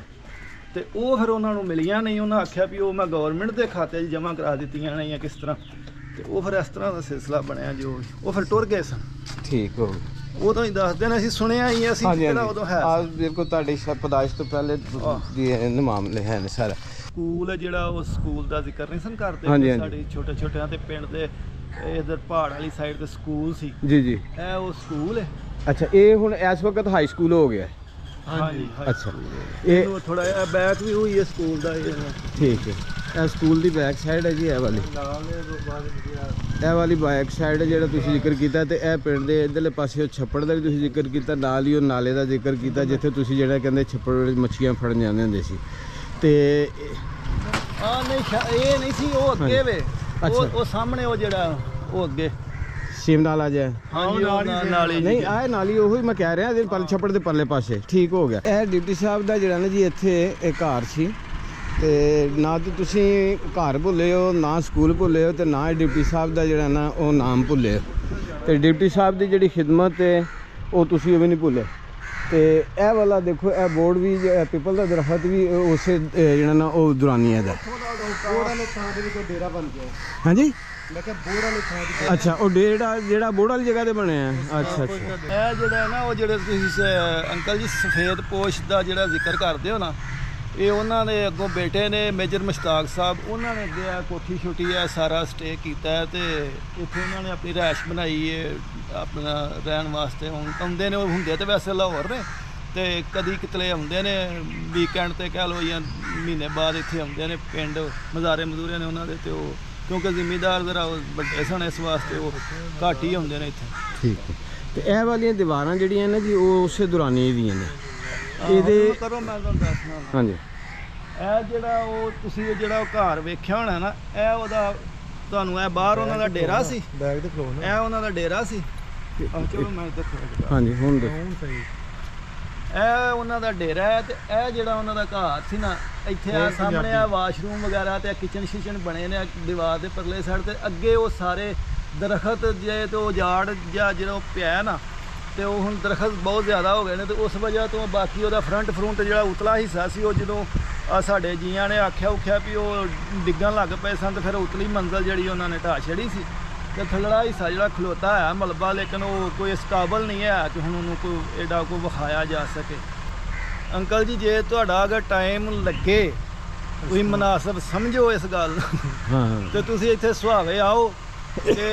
ਤੇ ਉਹ ਫਿਰ ਉਹਨਾਂ ਨੂੰ ਮਿਲੀਆਂ ਨਹੀਂ। ਉਹਨਾਂ ਆਖਿਆ ਵੀ ਉਹ ਮੈਂ ਗਵਰਨਮੈਂਟ ਦੇ ਖਾਤੇ 'ਚ ਜਮ੍ਹਾਂ ਕਰਾ ਦਿੱਤੀਆਂ ਨੇ ਜਾਂ ਕਿਸ ਤਰ੍ਹਾਂ। ਤੇ ਉਹ ਫਿਰ ਇਸ ਤਰ੍ਹਾਂ ਦਾ ਸਿਲਸਿਲਾ ਬਣਿਆ ਜੋ ਉਹ ਫਿਰ ਟੁਰ ਗਏ ਸਨ। ਠੀਕ ਹੋ। ਉਦੋਂ ਹੀ ਦੱਸਦੇ ਨੇ, ਅਸੀਂ ਸੁਣਿਆ ਹੀ ਅਸੀਂ ਜਿਹੜਾ ਉਦੋਂ ਹੈ। ਬਿਲਕੁਲ ਤੁਹਾਡੀ ਪਦਾਇਸ਼ ਤੋਂ ਪਹਿਲੇ ਦੀ ਮਾਮਲੇ ਹੈ ਨੇ ਸਾਰਾ। ਸਕੂਲ ਜਿਹੜਾ, ਉਹ ਸਕੂਲ ਦਾ ਜ਼ਿਕਰ ਨਹੀਂ ਸਨ ਕਰਦੇ। ਸਾਡੇ ਛੋਟੇ ਛੋਟਿਆਂ ਤੇ ਪਿੰਡ ਦੇ ਇਧਰ ਪਹਾੜ ਵਾਲੀ ਸਾਈਡ ਤੇ ਸਕੂਲ ਸੀ ਜੀ। ਇਹ ਉਹ ਸਕੂਲ ਹੈ। ਅੱਛਾ, ਇਹ ਹੁਣ ਇਸ ਵਕਤ ਹਾਈ ਸਕੂਲ ਹੋ ਗਿਆ? ਹਾਂਜੀ। ਅੱਛਾ, ਇਹ ਥੋੜਾ ਜਿਹਾ ਬੈਕ ਵੀ ਹੋਈ ਹੈ ਸਕੂਲ ਦਾ। ਠੀਕ ਹੈ। ਇਹ ਸਕੂਲ ਦੀ ਬੈਕ ਸਾਈਡ ਹੈ ਜੀ। ਇਹ ਵਾਲੀ ਬੈਕ ਸਾਈਡ ਜਿਹੜਾ ਤੁਸੀਂ ਜ਼ਿਕਰ ਕੀਤਾ। ਤੇ ਇਹ ਪਿੰਡ ਦੇ ਇੱਧਰਲੇ ਪਾਸੇ ਉਹ ਛੱਪੜ ਦਾ ਵੀ ਤੁਸੀਂ ਜ਼ਿਕਰ ਕੀਤਾ, ਨਾਲ ਹੀ ਉਹ ਨਾਲੇ ਦਾ ਜ਼ਿਕਰ ਕੀਤਾ, ਜਿੱਥੇ ਤੁਸੀਂ ਜਿਹੜਾ ਕਹਿੰਦੇ ਛੱਪੜ ਵਿੱਚ ਮੱਛੀਆਂ ਫੜਨ ਜਾਂਦੇ ਹੁੰਦੇ ਸੀ। ਤੇ ਨਹੀਂ, ਇਹ ਨਹੀਂ ਸੀ, ਉਹ ਅੱਗੇ ਵੇ। ਉਹ ਸਾਹਮਣੇ ਉਹ ਜਿਹੜਾ ਉਹ ਅੱਗੇ ਸੀਮ ਨਾਲਾ ਜਿਹਾ। ਹਾਂਜੀ, ਨਾਲੀ। ਨਹੀਂ, ਆਹ ਨਾਲੀ ਉਹੀ ਮੈਂ ਕਹਿ ਰਿਹਾ, ਇਹਦੇ ਛੱਪੜ ਦੇ ਪਰਲੇ ਪਾਸੇ। ਠੀਕ ਹੋ ਗਿਆ। ਇਹ ਡਿਪਟੀ ਸਾਹਿਬ ਦਾ ਜਿਹੜਾ ਨਾ ਜੀ ਇੱਥੇ ਇਹ ਘਰ ਸੀ। ਤੇ ਨਾ ਤਾਂ ਤੁਸੀਂ ਘਰ ਭੁੱਲੇ ਹੋ, ਨਾ ਸਕੂਲ ਭੁੱਲੇ ਹੋ, ਤੇ ਨਾ ਹੀ ਡਿਪਟੀ ਸਾਹਿਬ ਦਾ ਜਿਹੜਾ ਨਾ ਉਹ ਨਾਮ ਭੁੱਲੇ ਹੋ। ਤੇ ਡਿਪਟੀ ਸਾਹਿਬ ਦੀ ਜਿਹੜੀ ਖਿਦਮਤ ਹੈ ਉਹ ਤੁਸੀਂ ਉਹ ਵੀ ਨਹੀਂ ਭੁੱਲੇ। ਤੇ ਇਹ ਵਾਲਾ ਦੇਖੋ, ਇਹ ਬੋਰਡ ਵੀ ਪਿੱਪਲ ਦਾ ਦਰਖਤ ਵੀ ਉਸੇ ਜਿਹੜਾ ਨਾ ਉਹ ਦੁਰਾਨੀਆ ਦਾ। ਬੋੜ ਵਾਲੇ ਥਾਂ ਦੇ ਵਿੱਚ ਡੇਰਾ ਬਣ ਗਿਆ। ਹਾਂਜੀ, ਮੈਂ ਕਿਹਾ ਬੋੜ ਵਾਲੇ ਥਾਂ ਦੇ ਅੱਛਾ, ਉਹ ਜਿਹੜਾ ਬੋਰਡ ਵਾਲੀ ਜਗ੍ਹਾ ਤੇ ਬਣਿਆ ਹੈ। ਅੱਛਾ ਅੱਛਾ, ਇਹ ਜਿਹੜਾ ਨਾ ਉਹ ਜਿਹੜੇ ਤੁਸੀਂ ਅੰਕਲ ਜੀ ਸਫੇਦ ਪੋਸ਼ ਦਾ ਜਿਹੜਾ ਜ਼ਿਕਰ ਕਰਦੇ ਹੋ ਨਾ, ਇਹ ਉਹਨਾਂ ਦੇ ਅੱਗੋਂ ਬੇਟੇ ਨੇ ਮੇਜਰ ਮੁਸ਼ਤਾਕ ਸਾਹਿਬ, ਉਹਨਾਂ ਨੇ ਅੱਗੇ ਆ ਕੋਠੀ ਛੋਟੀ ਹੈ ਸਾਰਾ ਸਟੇ ਕੀਤਾ ਹੈ ਤੇ ਇੱਥੇ ਉਹਨਾਂ ਨੇ ਆਪਣੀ ਰਿਹਾਇਸ਼ ਬਣਾਈ ਹੈ ਆਪਣਾ ਰਹਿਣ ਵਾਸਤੇ। ਹੁਣ ਆਉਂਦੇ ਨੇ, ਉਹ ਹੁੰਦੇ ਤੇ ਵੈਸੇ ਲਾਹੌਰ ਨੇ ਤੇ ਕਦੀ ਕਿਤਲੇ ਆਉਂਦੇ ਨੇ ਵੀਕਐਂਡ ਤੇ ਕਹਿ ਲਓ ਜਾਂ ਮਹੀਨੇ ਬਾਅਦ ਇੱਥੇ ਆਉਂਦੇ ਨੇ ਪਿੰਡ। ਮਜ਼ਾਰੇ ਮਜ਼ਦੂਰੇ ਨੇ ਉਹਨਾਂ ਦੇ ਤੇ ਉਹ ਕਿਉਂਕਿ ਜ਼ਿਮੀਂਦਾਰ ਜ਼ਰਾ ਵੱਡੇ ਸਨ ਇਸ ਵਾਸਤੇ ਉਹ ਘੱਟ ਹੀ ਆਉਂਦੇ ਨੇ ਇੱਥੇ। ਠੀਕ ਹੈ। ਤੇ ਇਹ ਵਾਲੀਆਂ ਦੀਵਾਰਾਂ ਜਿਹੜੀਆਂ ਨੇ ਜੀ ਉਹ ਉਸੇ ਦੁਰਾਨੀਏ ਦੀਆਂ ਨੇ। ਇਹਦੇ ਕਰੋ ਮੈਂ ਤੁਹਾਨੂੰ ਦੱਸਣਾ। ਹਾਂਜੀ, ਇਹ ਜਿਹੜਾ ਉਹ ਤੁਸੀਂ ਇਹ ਜਿਹੜਾ ਉਹ ਘਰ ਵੇਖਿਆ ਹੋਣਾ ਨਾ, ਇਹ ਉਹਦਾ ਤੁਹਾਨੂੰ ਇਹ ਬਾਹਰ ਉਹਨਾਂ ਦਾ ਡੇਰਾ ਸੀ। ਬੈਗ ਦੇ ਫਲੋ ਨਾ, ਇਹ ਉਹਨਾਂ ਦਾ ਡੇਰਾ ਸੀ। ਚਲੋ ਮੈਂ ਦੇਖੋ। ਹਾਂਜੀ, ਹੁਣ ਦੇਖੋ, ਇਹ ਉਹਨਾਂ ਦਾ ਡੇਰਾ ਹੈ ਤੇ ਇਹ ਜਿਹੜਾ ਉਹਨਾਂ ਦਾ ਘਰ ਸੀ ਨਾ, ਇੱਥੇ ਆ ਸਾਹਮਣੇ ਆ ਵਾਸ਼ਰੂਮ ਵਗੈਰਾ ਤੇ ਕਿਚਨ ਸ਼ਿਚਨ ਬਣੇ ਨੇ ਦੀਵਾਰ ਦੇ ਪਰਲੇ ਸਾਈਡ ਤੇ। ਅੱਗੇ ਉਹ ਸਾਰੇ ਦਰਖਤ ਜੇ ਤੇ ਉਜਾੜ ਜਾਂ ਜਿਹੜਾ ਉਹ ਪਿਆ ਨਾ, ਤੇ ਉਹ ਹੁਣ ਦਰਖਤ ਬਹੁਤ ਜ਼ਿਆਦਾ ਹੋ ਗਏ ਨੇ ਤੇ ਉਸ ਵਜ੍ਹਾ ਤੋਂ ਬਾਕੀ ਉਹਦਾ ਫਰੰਟ ਜਿਹੜਾ ਉਤਲਾ ਹਿੱਸਾ ਸੀ, ਉਹ ਜਦੋਂ ਸਾਡੇ ਜੀਆਂ ਨੇ ਆਖਿਆ ਵੀ ਉਹ ਡਿੱਗਣ ਲੱਗ ਪਏ ਸਨ ਤੇ ਫਿਰ ਉਤਲੀ ਮੰਜ਼ਲ ਜਿਹੜੀ ਉਹਨਾਂ ਨੇ ਢਾਹ ਛੜੀ ਸੀ ਤੇ ਥੱਲੜਾ ਹਿੱਸਾ ਜਿਹੜਾ ਖਲੋਤਾ ਹੈ ਮਲਬਾ, ਲੇਕਿਨ ਉਹ ਕੋਈ ਇਸ ਕਾਬਲ ਨਹੀਂ ਹੈ ਕਿ ਹੁਣ ਉਹਨੂੰ ਕੋਈ ਐਡਾ ਕੋਈ ਵਿਖਾਇਆ ਜਾ ਸਕੇ। ਅੰਕਲ ਜੀ, ਜੇ ਤੁਹਾਡਾ ਅਗਰ ਟਾਈਮ ਲੱਗੇ, ਤੁਸੀਂ ਮੁਨਾਸਬ ਸਮਝੋ ਇਸ ਗੱਲ ਹਾਂ, ਤੇ ਤੁਸੀਂ ਇੱਥੇ ਸੁਹਾਵੇ ਆਓ। ਤੇ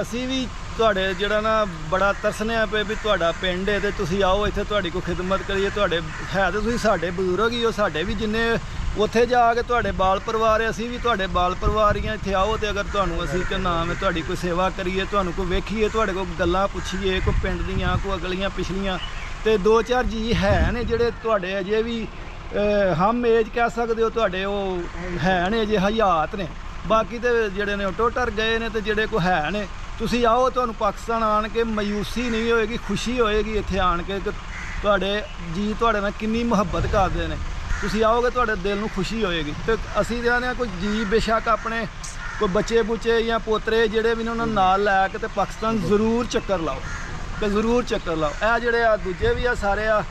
ਅਸੀਂ ਵੀ ਤੁਹਾਡੇ ਜਿਹੜਾ ਨਾ ਬੜਾ ਤਰਸਨੇ ਪਏ ਵੀ ਤੁਹਾਡਾ ਪਿੰਡ ਹੈ ਤੇ ਤੁਸੀਂ ਆਓ ਇੱਥੇ, ਤੁਹਾਡੀ ਕੋਈ ਖਿਦਮਤ ਕਰੀਏ। ਤੁਹਾਡੇ ਹੈ ਤੇ ਤੁਸੀਂ ਸਾਡੇ ਬਜ਼ੁਰਗ ਹੀ ਹੋ, ਸਾਡੇ ਵੀ ਜਿੰਨੇ ਉੱਥੇ ਜਾ ਕੇ ਤੁਹਾਡੇ ਬਾਲ ਪਰਿਵਾਰ ਹੈ, ਅਸੀਂ ਵੀ ਤੁਹਾਡੇ ਬਾਲ ਪਰਿਵਾਰ ਹੀ ਹਾਂ। ਇੱਥੇ ਆਓ ਤੇ ਅਗਰ ਤੁਹਾਨੂੰ ਅਸੀਂ ਕਿ ਨਾਮ ਹੈ ਤੁਹਾਡੀ ਕੋਈ ਸੇਵਾ ਕਰੀਏ, ਤੁਹਾਨੂੰ ਕੋਈ ਵੇਖੀਏ, ਤੁਹਾਡੇ ਕੋਲ ਗੱਲਾਂ ਪੁੱਛੀਏ, ਕੋਈ ਪਿੰਡ ਦੀਆਂ ਕੋਈ ਅਗਲੀਆਂ ਪਿਛਲੀਆਂ। ਤੇ 2-4 ਜੀ ਹੈ ਨੇ ਜਿਹੜੇ ਤੁਹਾਡੇ ਅਜੇ ਵੀ ਹਮ ਏਜ ਕਹਿ ਸਕਦੇ ਹੋ, ਤੁਹਾਡੇ ਉਹ ਹੈ ਨੇ ਅਜੇ ਹਯਾਤ ਨੇ। ਬਾਕੀ ਤੇ ਜਿਹੜੇ ਨੇ ਉਹ ਟੋਟਰ ਗਏ ਨੇ ਤੇ ਜਿਹੜੇ ਕੋਈ ਹੈ ਨੇ। ਤੁਸੀਂ ਆਓ, ਤੁਹਾਨੂੰ ਪਾਕਿਸਤਾਨ ਆਣ ਕੇ ਮਾਯੂਸੀ ਨਹੀਂ ਹੋਏਗੀ, ਖੁਸ਼ੀ ਹੋਏਗੀ ਇੱਥੇ ਆਣ ਕੇ ਕਿ ਤੁਹਾਡੇ ਜੀ ਤੁਹਾਡੇ ਨਾਲ ਕਿੰਨੀ ਮੁਹੱਬਤ ਕਰਦੇ ਨੇ। ਤੁਸੀਂ ਆਓਗੇ, ਤੁਹਾਡੇ ਦਿਲ ਨੂੰ ਖੁਸ਼ੀ ਹੋਏਗੀ। ਤੇ ਅਸੀਂ ਜਾਂਦੇ ਹਾਂ ਕੋਈ ਜੀ ਬੇਸ਼ੱਕ ਆਪਣੇ ਕੋਈ ਬੱਚੇ ਬੁੱਚੇ ਜਾਂ ਪੋਤਰੇ ਜਿਹੜੇ ਵੀ ਨੇ ਉਹਨਾਂ ਨਾਲ ਲੈ ਕੇ ਤੇ ਪਾਕਿਸਤਾਨ ਜ਼ਰੂਰ ਚੱਕਰ ਲਾਓ ਤੇ ਜ਼ਰੂਰ ਚੱਕਰ ਲਾਓ। ਇਹ ਜਿਹੜੇ ਆ ਦੂਜੇ ਵੀ ਆ ਸਾਰੇ ਆ,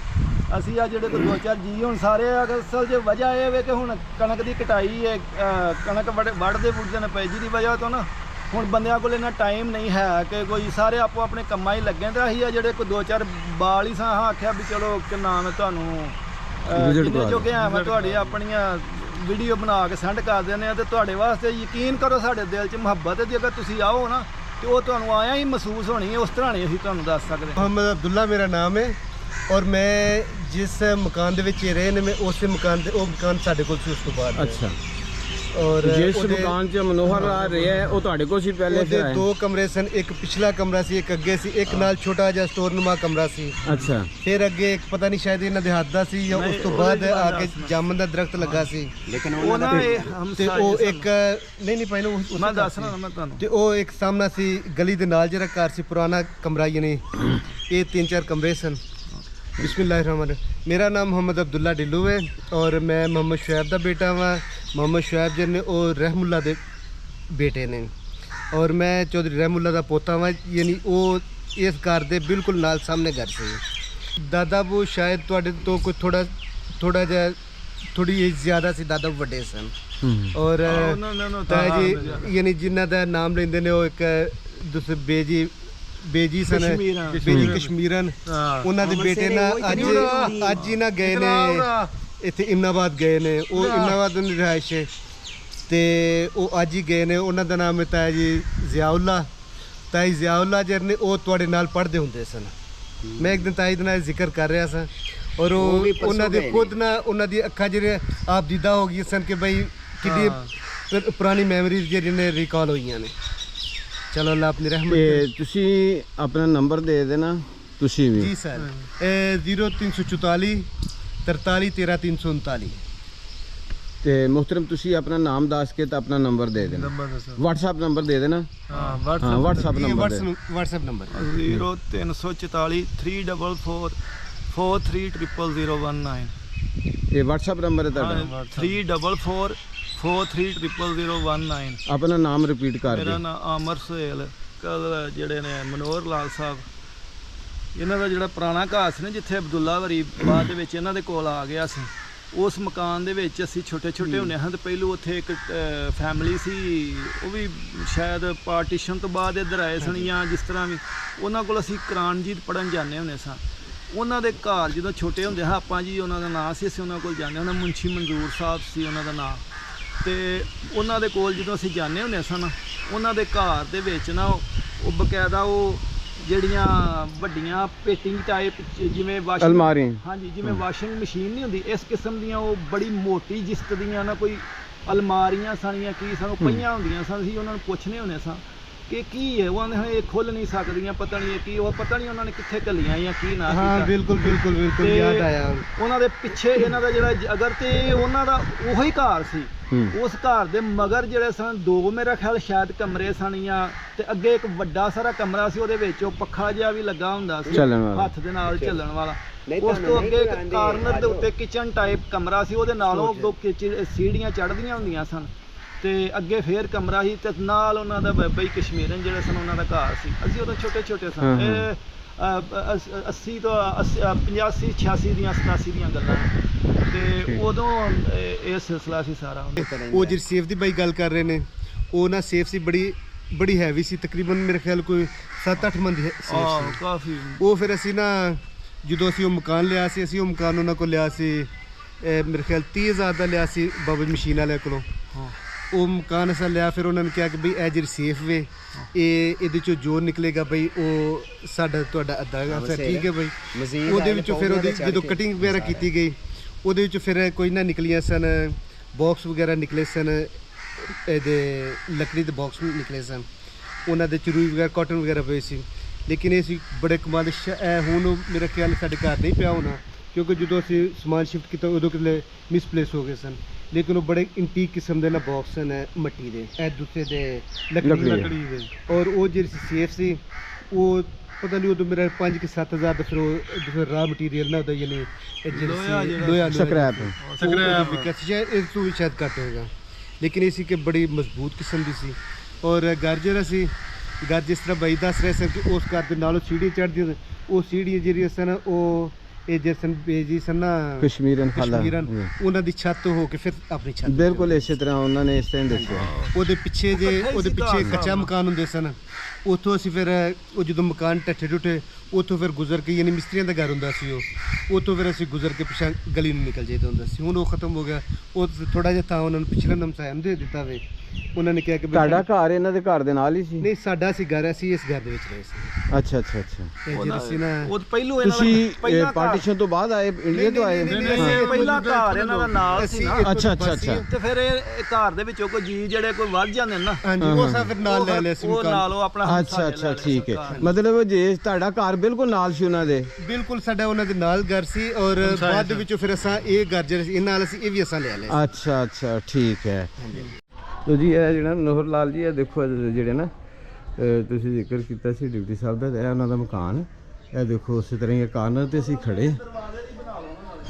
ਅਸੀਂ ਆ ਜਿਹੜੇ ਕੋਈ 2-4 ਜੀ ਹੁਣ ਸਾਰੇ ਆ। ਅਸਲ 'ਚ ਵਜ੍ਹਾ ਇਹ ਵੇ ਕਿ ਹੁਣ ਕਣਕ ਦੀ ਕਟਾਈ ਹੈ, ਕਣਕ ਵੱਢਦੇ ਫੁੱਟਦੇ ਨੇ ਪਏ, ਜਿਹਦੀ ਵਜ੍ਹਾ ਤੋਂ ਨਾ ਹੁਣ ਬੰਦਿਆਂ ਕੋਲ ਇੰਨਾ ਟਾਈਮ ਨਹੀਂ ਹੈ ਕਿ ਕੋਈ ਸਾਰੇ ਆਪੋ ਆਪਣੇ ਕੰਮਾਂ ਹੀ ਲੱਗੇ। ਤੇ ਅਸੀਂ ਆ ਜਿਹੜੇ ਕੋਈ 2-4 ਬਾਲ ਹੀ ਸਾਂ ਆਖਿਆ ਵੀ ਚਲੋ ਕਿ ਨਾਮ ਤੁਹਾਨੂੰ ਜਿਹਨੇ ਜੋ ਕਿ ਮੈਂ ਤੁਹਾਡੀ ਆਪਣੀਆਂ ਵੀਡੀਓ ਬਣਾ ਕੇ ਸੈਂਡ ਕਰ ਦਿੰਦੇ ਆ। ਤੇ ਤੁਹਾਡੇ ਵਾਸਤੇ ਯਕੀਨ ਕਰੋ ਸਾਡੇ ਦਿਲ 'ਚ ਮੁਹੱਬਤ ਹੈ। ਜੇ ਅਗਰ ਤੁਸੀਂ ਆਓ ਨਾ ਤੇ ਉਹ ਤੁਹਾਨੂੰ ਆਇਆ ਹੀ ਮਹਿਸੂਸ ਹੋਣੀ ਹੈ, ਉਸ ਤਰ੍ਹਾਂ ਨਹੀਂ ਅਸੀਂ ਤੁਹਾਨੂੰ ਦੱਸ ਸਕਦੇ। मोहम्मद अब्दुल्ला मेरा नाम है और मैं जिस मकान ਦੇ ਵਿੱਚ ਰਹੇ ਨੇ, ਮੈਂ ਉਸੇ ਮਕਾਨ ਦੇ ਉਹ ਮਕਾਨ ਸਾਡੇ ਕੋਲ ਸੀ ਉਸ ਤੋਂ ਬਾਅਦ। ਅੱਛਾ। ਔਰ ਜਿਸ ਮਕਾਨ 'ਚ ਮਨੋਹਰ ਆ ਰਿਹਾ ਹੈ ਉਹ ਤੁਹਾਡੇ ਕੋਲ ਸੀ ਪਹਿਲੇ? ਉਹਦੇ 2 ਕਮਰੇ ਸਨ, ਇੱਕ ਪਿਛਲਾ ਕਮਰਾ ਸੀ, ਇੱਕ ਅੱਗੇ ਸੀ, ਇੱਕ ਨਾਲ ਛੋਟਾ ਜਿਹਾ ਸਟੋਰਨੁਮਾ ਕਮਰਾ ਸੀ। ਅੱਛਾ। ਫਿਰ ਅੱਗੇ ਇੱਕ ਪਤਾ ਨਹੀਂ ਸ਼ਾਇਦ ਇਹਨਾਂ ਦੇ ਹੱਥ ਦਾ ਸੀ ਜਾਂ ਉਸ ਤੋਂ ਬਾਅਦ ਆ ਕੇ ਜਾਮਨ ਦਾ ਦਰਖਤ ਲੱਗਾ ਸੀ। ਲੇਕਿਨ ਉਹ ਨਾ ਤੇ ਉਹ ਇੱਕ ਨਹੀਂ ਭਾਈ ਨਾ ਮੈਂ ਦੱਸਣਾ ਮੈਂ ਤੁਹਾਨੂੰ। ਤੇ ਉਹ ਇੱਕ ਸਾਹਮਣਾ ਸੀ ਗਲੀ ਦੇ ਨਾਲ ਜਿਹੜਾ ਘਰ ਸੀ ਪੁਰਾਣਾ ਕਮਰਾ, ਯਾਨੀ ਇਹ 3-4 ਕਮਰੇ ਸਨ। बिस्मिल्लाहिर्रहमानिर्रहीम। मेरा नाम मोहम्मद अब्दुल्ला ढिल्लू है और मैं मोहम्मद शुएब दा बेटा हाँ। मोहम्मद शुएब जी ने और रहमुल्ला दे बेटे ने और मैं चौधरी रहमुल्ला दा पोता हाँ, यानी वो इस घर दे बिल्कुल नाल सामने घर से। दादा वो शायद तुहाडे तो कोई थोड़ा जिहा थोड़ी एज ज़्यादा सी, दादा वड्डे सन। और ताया जी यानी जिन्हां दा नाम लेंदे ने, वो एक दूसरे ਬੇਜੀ ਸਨ, ਬੇਜੀ ਕਸ਼ਮੀਰਨ। ਉਹਨਾਂ ਦੇ ਬੇਟੇ ਨਾ ਅੱਜ ਹੀ ਨਾ ਗਏ ਨੇ ਇੱਥੇ ਇਮਨਾਬਾਦ ਗਏ ਨੇ। ਉਹ ਇਮਨਾਬਾਦ ਦੀ ਰਿਹਾਇਸ਼ ਹੈ ਤੇ ਉਹ ਅੱਜ ਹੀ ਗਏ ਨੇ। ਉਹਨਾਂ ਦਾ ਨਾਮ ਹੈ ਤਾਇਆ ਜੀ ਜ਼ਿਆਉੱਲਾ। ਤਾਈ ਜ਼ਿਆਉੱਲਾ ਜਰ ਨੇ ਉਹ ਤੁਹਾਡੇ ਨਾਲ ਪੜ੍ਹਦੇ ਹੁੰਦੇ ਸਨ। ਮੈਂ ਇੱਕ ਦਿਨ ਤਾਈ ਦੇ ਨਾਲ ਜ਼ਿਕਰ ਕਰ ਰਿਹਾ ਸਾਂ ਔਰ ਉਹ ਉਹਨਾਂ ਦੇ ਖੁਦ ਨਾ ਉਹਨਾਂ ਦੀ ਅੱਖਾਂ ਜਿਹੜੇ ਆਪ ਦੀਦਾ ਹੋ ਗਈ ਸਨ ਕਿ ਬਈ ਕਿੰਨੀ ਪੁਰਾਣੀ ਮੈਮਰੀਜ਼ ਜਿਹੜੀਆਂ ਨੇ ਰਿਕਾਲ ਹੋਈਆਂ ਨੇ। ਚਲੋ ਅੱਲਾ ਆਪਣੀ ਰਹਿਮਤ। ਤੇ ਤੁਸੀਂ ਆਪਣਾ ਨੰਬਰ ਦੇ ਦੇਣਾ ਤੁਸੀਂ ਵੀ। ਜੀ ਸਰ, 0344 43 13 339। ਤੇ ਮੁਹਤਰਮ ਤੁਸੀਂ ਆਪਣਾ ਨਾਮ ਦੱਸ ਕੇ ਤਾਂ ਆਪਣਾ ਨੰਬਰ ਦੇ ਦੇਣਾ, WhatsApp ਨੰਬਰ ਦੇ ਦੇਣਾ। ਹਾਂ, WhatsApp ਨੰਬਰ WhatsApp ਨੰਬਰ 0344 344 430019। ਇਹ WhatsApp ਨੰਬਰ ਹੈ ਤੁਹਾਡਾ? 344 430019। ਆਪਣਾ ਨਾਮ ਰਿਪੀਟ ਕਰ ਦਿਓ। ਮੇਰਾ ਨਾਮ ਆਮਰ ਸੁਹੇਲ। ਕੱਲ ਜਿਹੜੇ ਨੇ ਮਨੋਹਰ ਲਾਲ ਸਾਹਿਬ ਇਹਨਾਂ ਦਾ ਜਿਹੜਾ ਪੁਰਾਣਾ ਘਰ ਸੀ ਨਾ, ਜਿੱਥੇ ਅਬਦੁੱਲਾ ਵਰੀ ਬਾਅਦ ਦੇ ਵਿੱਚ ਇਹਨਾਂ ਦੇ ਕੋਲ ਆ ਗਿਆ ਸੀ, ਉਸ ਮਕਾਨ ਦੇ ਵਿੱਚ ਅਸੀਂ ਛੋਟੇ ਛੋਟੇ ਹੁੰਦੇ ਹਾਂ ਤੇ ਪਹਿਲੋਂ ਉੱਥੇ ਇੱਕ ਫੈਮਿਲੀ ਸੀ, ਉਹ ਵੀ ਸ਼ਾਇਦ ਪਾਰਟੀਸ਼ਨ ਤੋਂ ਬਾਅਦ ਇੱਧਰ ਆਏ ਸਨ ਜਾਂ ਜਿਸ ਤਰ੍ਹਾਂ ਵੀ, ਉਹਨਾਂ ਕੋਲ ਅਸੀਂ ਕੁਰਾਨਜੀਤ ਪੜ੍ਹਨ ਜਾਂਦੇ ਹੁੰਦੇ ਸਾਂ। ਉਹਨਾਂ ਦੇ ਘਰ ਜਦੋਂ ਛੋਟੇ ਹੁੰਦੇ ਹਾਂ ਆਪਾਂ ਜੀ, ਉਹਨਾਂ ਦਾ ਨਾਂ ਸੀ, ਅਸੀਂ ਉਹਨਾਂ ਕੋਲ ਜਾਂਦੇ ਹੁੰਦੇ, ਮੁੰਸ਼ੀ ਮਨਜ਼ੂਰ ਸਾਹਿਬ ਸੀ ਉਹਨਾਂ ਦਾ ਨਾਂ। ਤੇ ਉਹਨਾਂ ਦੇ ਕੋਲ ਜਦੋਂ ਅਸੀਂ ਜਾਂਦੇ ਹੁੰਦੇ ਸਨ, ਉਹਨਾਂ ਦੇ ਘਰ ਦੇ ਵਿੱਚ ਨਾ ਉਹ ਬਕਾਇਦਾ ਉਹ ਜਿਹੜੀਆਂ ਵੱਡੀਆਂ ਪੇਟਿੰਗ ਟਾਈਪ ਜਿਵੇਂ ਵਾਸ਼ਿੰਗ ਅਲਮਾਰੀ, ਹਾਂਜੀ ਜਿਵੇਂ ਵਾਸ਼ਿੰਗ ਮਸ਼ੀਨ ਨਹੀਂ ਹੁੰਦੀ ਇਸ ਕਿਸਮ ਦੀਆਂ, ਉਹ ਬੜੀ ਮੋਟੀ ਜਿਸਤ ਦੀਆਂ ਨਾ ਕੋਈ ਅਲਮਾਰੀਆਂ ਸਨ ਜਾਂ ਕੀ ਸਾਨੂੰ ਪਈਆਂ ਹੁੰਦੀਆਂ ਸਨ। ਅਸੀਂ ਉਹਨਾਂ ਨੂੰ ਪੁੱਛਣੇ ਹੁੰਦੇ ਸਾਂ ਕਿ ਕੀ ਹੈ, ਉਹ ਆਂਦੇ ਇਹ ਖੁੱਲ ਨਹੀਂ ਸਕਦੀਆਂ, ਪਤਾ ਨਹੀਂ ਇਹ ਕੀ, ਉਹ ਪਤਾ ਨਹੀਂ ਉਹਨਾਂ ਨੇ ਕਿੱਥੇ ਘੱਲੀਆਂ ਜਾਂ ਕੀ ਨਾ हाँ ਕੀਤਾ। बिल्कुल बिल्कुल बिल्कुल ਤੇ याद आया। ਉਹਨਾਂ ਦੇ ਪਿੱਛੇ ਇਹਨਾਂ ਦਾ ਜਿਹੜਾ ਅਗਰ ਤੇ ਉਹਨਾਂ ਦਾ ਉਹੀ ਘਰ ਸੀ, ਉਸ ਘਰ ਦੇ ਮਗਰ ਜਿਹੜੇ ਸਨ ਦੋ ਮੇਰਾ ਖਿਆਲ ਸ਼ਾਇਦ ਕਮਰੇ ਸਨ ਜਾਂ ਤੇ ਅੱਗੇ ਇੱਕ ਵੱਡਾ ਸਾਰਾ ਕਮਰਾ ਸੀ, ਉਹਦੇ ਵਿੱਚ ਉਹ ਪੱਖਾ ਜਿਹਾ ਵੀ ਲੱਗਾ ਹੁੰਦਾ ਸੀ ਚੱਲਣ ਵਾਲਾ। ਹੱਥ ਦੇ ਨਾਲ ਚੱਲਣ ਵਾਲਾ। ਉਸ ਤੋਂ ਅੱਗੇ ਇੱਕ ਕਾਰਨਰ ਦੇ ਉੱਤੇ ਕਿਚਨ ਟਾਈਪ ਕਮਰਾ ਸੀ, ਉਹਦੇ ਨਾਲ ਉਹ ਦੋ ਸੀੜੀਆਂ ਚੜ੍ਹਦੀਆਂ ਹੁੰਦੀਆਂ ਸਨ ਤੇ ਅੱਗੇ ਫੇਰ ਕਮਰਾ ਸੀ ਤੇ ਨਾਲ ਉਹਨਾਂ ਦਾ ਬਾਬਾ ਜੀ ਕਸ਼ਮੀਰਨ ਜਿਹੜੇ ਸਨ ਉਹਨਾਂ ਦਾ ਘਰ ਸੀ। ਅਸੀਂ ਉਦੋਂ ਛੋਟੇ ਛੋਟੇ ਸਨ, ਇਹ 80 ਤੋਂ 85 86 ਦੀਆਂ 87 ਦੀਆਂ ਗੱਲਾਂ ਤੇ ਉਦੋਂ ਇਹ ਸਿਲਸਿਲਾ ਸੀ ਸਾਰਾ। ਉਹ ਜਿਹੜੀ ਸੇਫ ਦੀ ਬਾਈ ਗੱਲ ਕਰ ਰਹੇ ਨੇ, ਉਹ ਨਾ ਸੇਫ ਸੀ ਬੜੀ ਹੈਵੀ ਸੀ, ਤਕਰੀਬਨ ਮੇਰੇ ਖਿਆਲ ਕੋਈ 7-8 ਮੰਦੀ ਸੇਫ ਸੀ। ਕਾਫੀ ਉਹ ਫਿਰ ਅਸੀਂ ਨਾ ਜਦੋਂ ਅਸੀਂ ਉਹ ਮਕਾਨ ਲਿਆ ਸੀ, ਅਸੀਂ ਉਹ ਮਕਾਨ ਉਹਨਾਂ ਕੋਲ ਲਿਆ ਸੀ, ਮੇਰੇ ਖਿਆਲ 30,000 ਦਾ ਲਿਆ ਸੀ ਬਾਬਾ ਜੀ ਮਸ਼ੀਨ ਵਾਲੇ ਕੋਲੋਂ। ਉਹ ਮਕਾਨ ਅਸਾਂ ਲਿਆ, ਫਿਰ ਉਹਨਾਂ ਨੇ ਕਿਹਾ ਕਿ ਬਈ ਇਹ ਜਿਹੜੀ ਸੇਫ ਵੇ ਇਹਦੇ ਚੋਂ ਜੋ ਨਿਕਲੇਗਾ ਬਈ ਉਹ ਸਾਡਾ ਤੁਹਾਡਾ ਅੱਧਾ ਹੈਗਾ। ਫਿਰ ਠੀਕ ਹੈ ਬਈ। ਉਹਦੇ ਵਿੱਚੋਂ ਫਿਰ ਉਹਦੀ ਜਦੋਂ ਕਟਿੰਗ ਵਗੈਰਾ ਕੀਤੀ ਗਈ, ਉਹਦੇ ਵਿੱਚੋਂ ਫਿਰ ਕੋਈ ਨਾ ਨਿਕਲੀਆਂ ਸਨ, ਬਾਕਸ ਵਗੈਰਾ ਨਿਕਲੇ ਸਨ, ਇਹਦੇ ਲੱਕੜੀ ਦੇ ਬਾਕਸ ਨਿਕਲੇ ਸਨ, ਉਹਨਾਂ ਦੇ ਚਰੂਈ ਵਗੈਰਾ ਕਾਟਨ ਵਗੈਰਾ ਪਏ ਸੀ। ਲੇਕਿਨ ਇਹ ਸੀ ਬੜੇ ਕਮਾਲ ਦੇ। ਹੁਣ ਮੇਰੇ ਖਿਆਲ ਸਾਡੇ ਘਰ ਨਹੀਂ ਪਿਆ ਹੋਣਾ, ਕਿਉਂਕਿ ਜਦੋਂ ਅਸੀਂ ਸਮਾਨ ਸ਼ਿਫਟ ਕੀਤਾ ਉਦੋਂ ਕਿਤੇ ਮਿਸਪਲੇਸ ਹੋ ਗਏ ਸਨ। ਲੇਕਿਨ ਉਹ ਬੜੇ ਇੰਟੀਕ ਕਿਸਮ ਦੇ ਨਾ ਬਾਕਸ ਨੇ ਮਿੱਟੀ ਦੇ, ਇਹ ਦੂਸਰੇ ਦੇ ਲੱਕੜੀ ਦੇ। ਔਰ ਉਹ ਜਿਹੜੀ ਸੇਫ ਸੀ ਉਹ ਪਤਾ ਨਹੀਂ ਉਦੋਂ ਮੇਰਾ 5 ਕਿ 7,000 ਦਾ ਫਿਰ ਰਾ ਮਟੀਰੀਅਲ ਨਾ ਉਹਦਾ, ਯਾਨੀ ਲੋਹਾ ਸਕ੍ਰੈਪ ਇਸ ਤੋਂ ਵੀ ਸ਼ਾਇਦ ਘੱਟ ਹੋਏਗਾ। ਲੇਕਿਨ ਇਹ ਸੀ ਕਿ ਬੜੀ ਮਜ਼ਬੂਤ ਕਿਸਮ ਦੀ ਸੀ। ਔਰ ਘਰ ਜਿਹੜਾ ਸੀ, ਘਰ ਜਿਸ ਤਰ੍ਹਾਂ ਬਾਈ ਦੱਸ ਰਹੇ ਸਨ ਕਿ ਉਸ ਘਰ ਦੇ ਨਾਲੋਂ ਸੀੜੀਆਂ ਚੜ੍ਹਦੀਆਂ, ਉਹ ਸੀੜੀਆਂ ਜਿਹੜੀਆਂ ਸਨ ਉਹ ਇਹ ਜਸਨ ਬੇਜੀ ਸਨ ਨਾ ਕਸ਼ਮੀਰਨ ਖਾਲਾ, ਉਹਨਾਂ ਦੀ ਛੱਤ ਹੋ ਕੇ ਫਿਰ ਆਪਣੀ ਛੱਤ ਬਿਲਕੁਲ ਇਸੇ ਤਰ੍ਹਾਂ ਉਹਨਾਂ ਨੇ ਇਸ ਤਰ੍ਹਾਂ ਦੱਸਿਆ। ਉਹਦੇ ਪਿੱਛੇ ਕੱਚਾ ਮਕਾਨ ਹੁੰਦੇ ਸਨ। ਉੱਥੋਂ ਅਸੀਂ ਫਿਰ ਉਹ ਜਦੋਂ ਮਕਾਨ ਢੱਠੇ ਟੁੱਟੇ, ਉੱਥੋਂ ਫਿਰ ਗੁਜ਼ਰ ਕੇ, ਯਾਨੀ ਮਿਸਤਰੀਆਂ ਦਾ ਘਰ ਹੁੰਦਾ ਸੀ ਉਹ, ਉੱਥੋਂ ਫਿਰ ਅਸੀਂ ਗੁਜ਼ਰ ਕੇ ਪਿਛਾ ਗਲੀ ਨੂੰ ਨਿਕਲ ਜਾਈਦਾ ਹੁੰਦਾ ਸੀ। ਹੁਣ ਉਹ ਖਤਮ ਹੋ ਗਿਆ। ਉਹ ਥੋੜਾ ਜਿਹਾ ਥਾਂ ਉਹਨਾਂ ਨੂੰ ਪਿਛਲਾ ਨਮਸਾਇਮ ਦੇ ਦਿੱਤਾ ਵੇ। ਉਹਨਾਂ ਨੇ ਕਿਹਾ ਕਿ ਤੁਹਾਡਾ ਘਰ ਇਹਨਾਂ ਦੇ ਘਰ ਦੇ ਨਾਲ ਹੀ ਸੀ? ਨਹੀਂ, ਸਾਡਾ ਸੀ ਘਰ, ਅਸੀਂ ਇਸ ਘਰ ਦੇ ਵਿੱਚ ਰਹੇ ਸੀ। ਅੱਛਾ। ਇਹ ਜਿਹੜੀ ਸੀ ਨਾ, ਉਹ ਪਹਿਲੋਂ ਇਹਨਾਂ ਤੁਸੀਂ ਪਾਰਟੀਸ਼ਨ ਤੋਂ ਬਾਅਦ ਆਏ, ਇੰਡੀਆ ਤੋਂ ਆਏ? ਪਹਿਲਾ ਘਰ ਇਹਨਾਂ ਦਾ ਨਾਲ ਸੀ ਨਾ। ਅੱਛਾ। ਤੇ ਫਿਰ ਇਹ ਘਰ ਦੇ ਵਿੱਚੋਂ ਕੋਈ ਜੀ ਜਿਹੜੇ ਕੋਈ ਵੱਧ ਜਾਂਦੇ ਨੇ ਨਾ, ਹਾਂਜੀ, ਉਹ ਸਭ ਫਿਰ ਨਾਲ ਲੈ ਲਿਆ ਸੀ ਉਹ ਮਕਾਨ। ਨਾਲ ਉਹ ਆਪਣਾ ਅੱਛਾ ਠੀਕ ਹੈ। ਮਤਲਬ ਜੇ ਤੁਹਾਡਾ ਘਰ ਬਿਲਕੁਲ ਨਾਲ ਸੀ ਉਹਨਾਂ ਦੇ? ਬਿਲਕੁਲ ਸਾਡਾ ਉਹਨਾਂ ਦੇ ਨਾਲ ਘਰ ਸੀ। ਔਰ ਬਾਅਦ ਦੇ ਵਿੱਚੋਂ ਫਿਰ ਅਸਾਂ ਇਹ ਘਰ ਜਿਹੜਾ ਸੀ ਇਹਨਾਂ ਨਾਲ ਅਸੀਂ ਇਹ ਵੀ ਅਸਾਂ ਲੈ ਲਿਆ। ਅੱਛਾ ਠੀਕ ਹੈ। ਤੋ ਜੀ ਇਹ ਜਿਹੜਾ ਨੋਹਰ ਲਾਲ ਜੀ, ਇਹ ਦੇਖੋ ਜਿਹੜੇ ਨਾ ਤੁਸੀਂ ਜ਼ਿਕਰ ਕੀਤਾ ਸੀ ਡਿਪਟੀ ਸਾਹਿਬ ਦਾ, ਇਹ ਉਹਨਾਂ ਦਾ ਮਕਾਨ। ਇਹ ਦੇਖੋ ਉਸੇ ਤਰ੍ਹਾਂ ਹੀ ਕਾਰਨਰ ਤੇ ਅਸੀਂ ਖੜੇ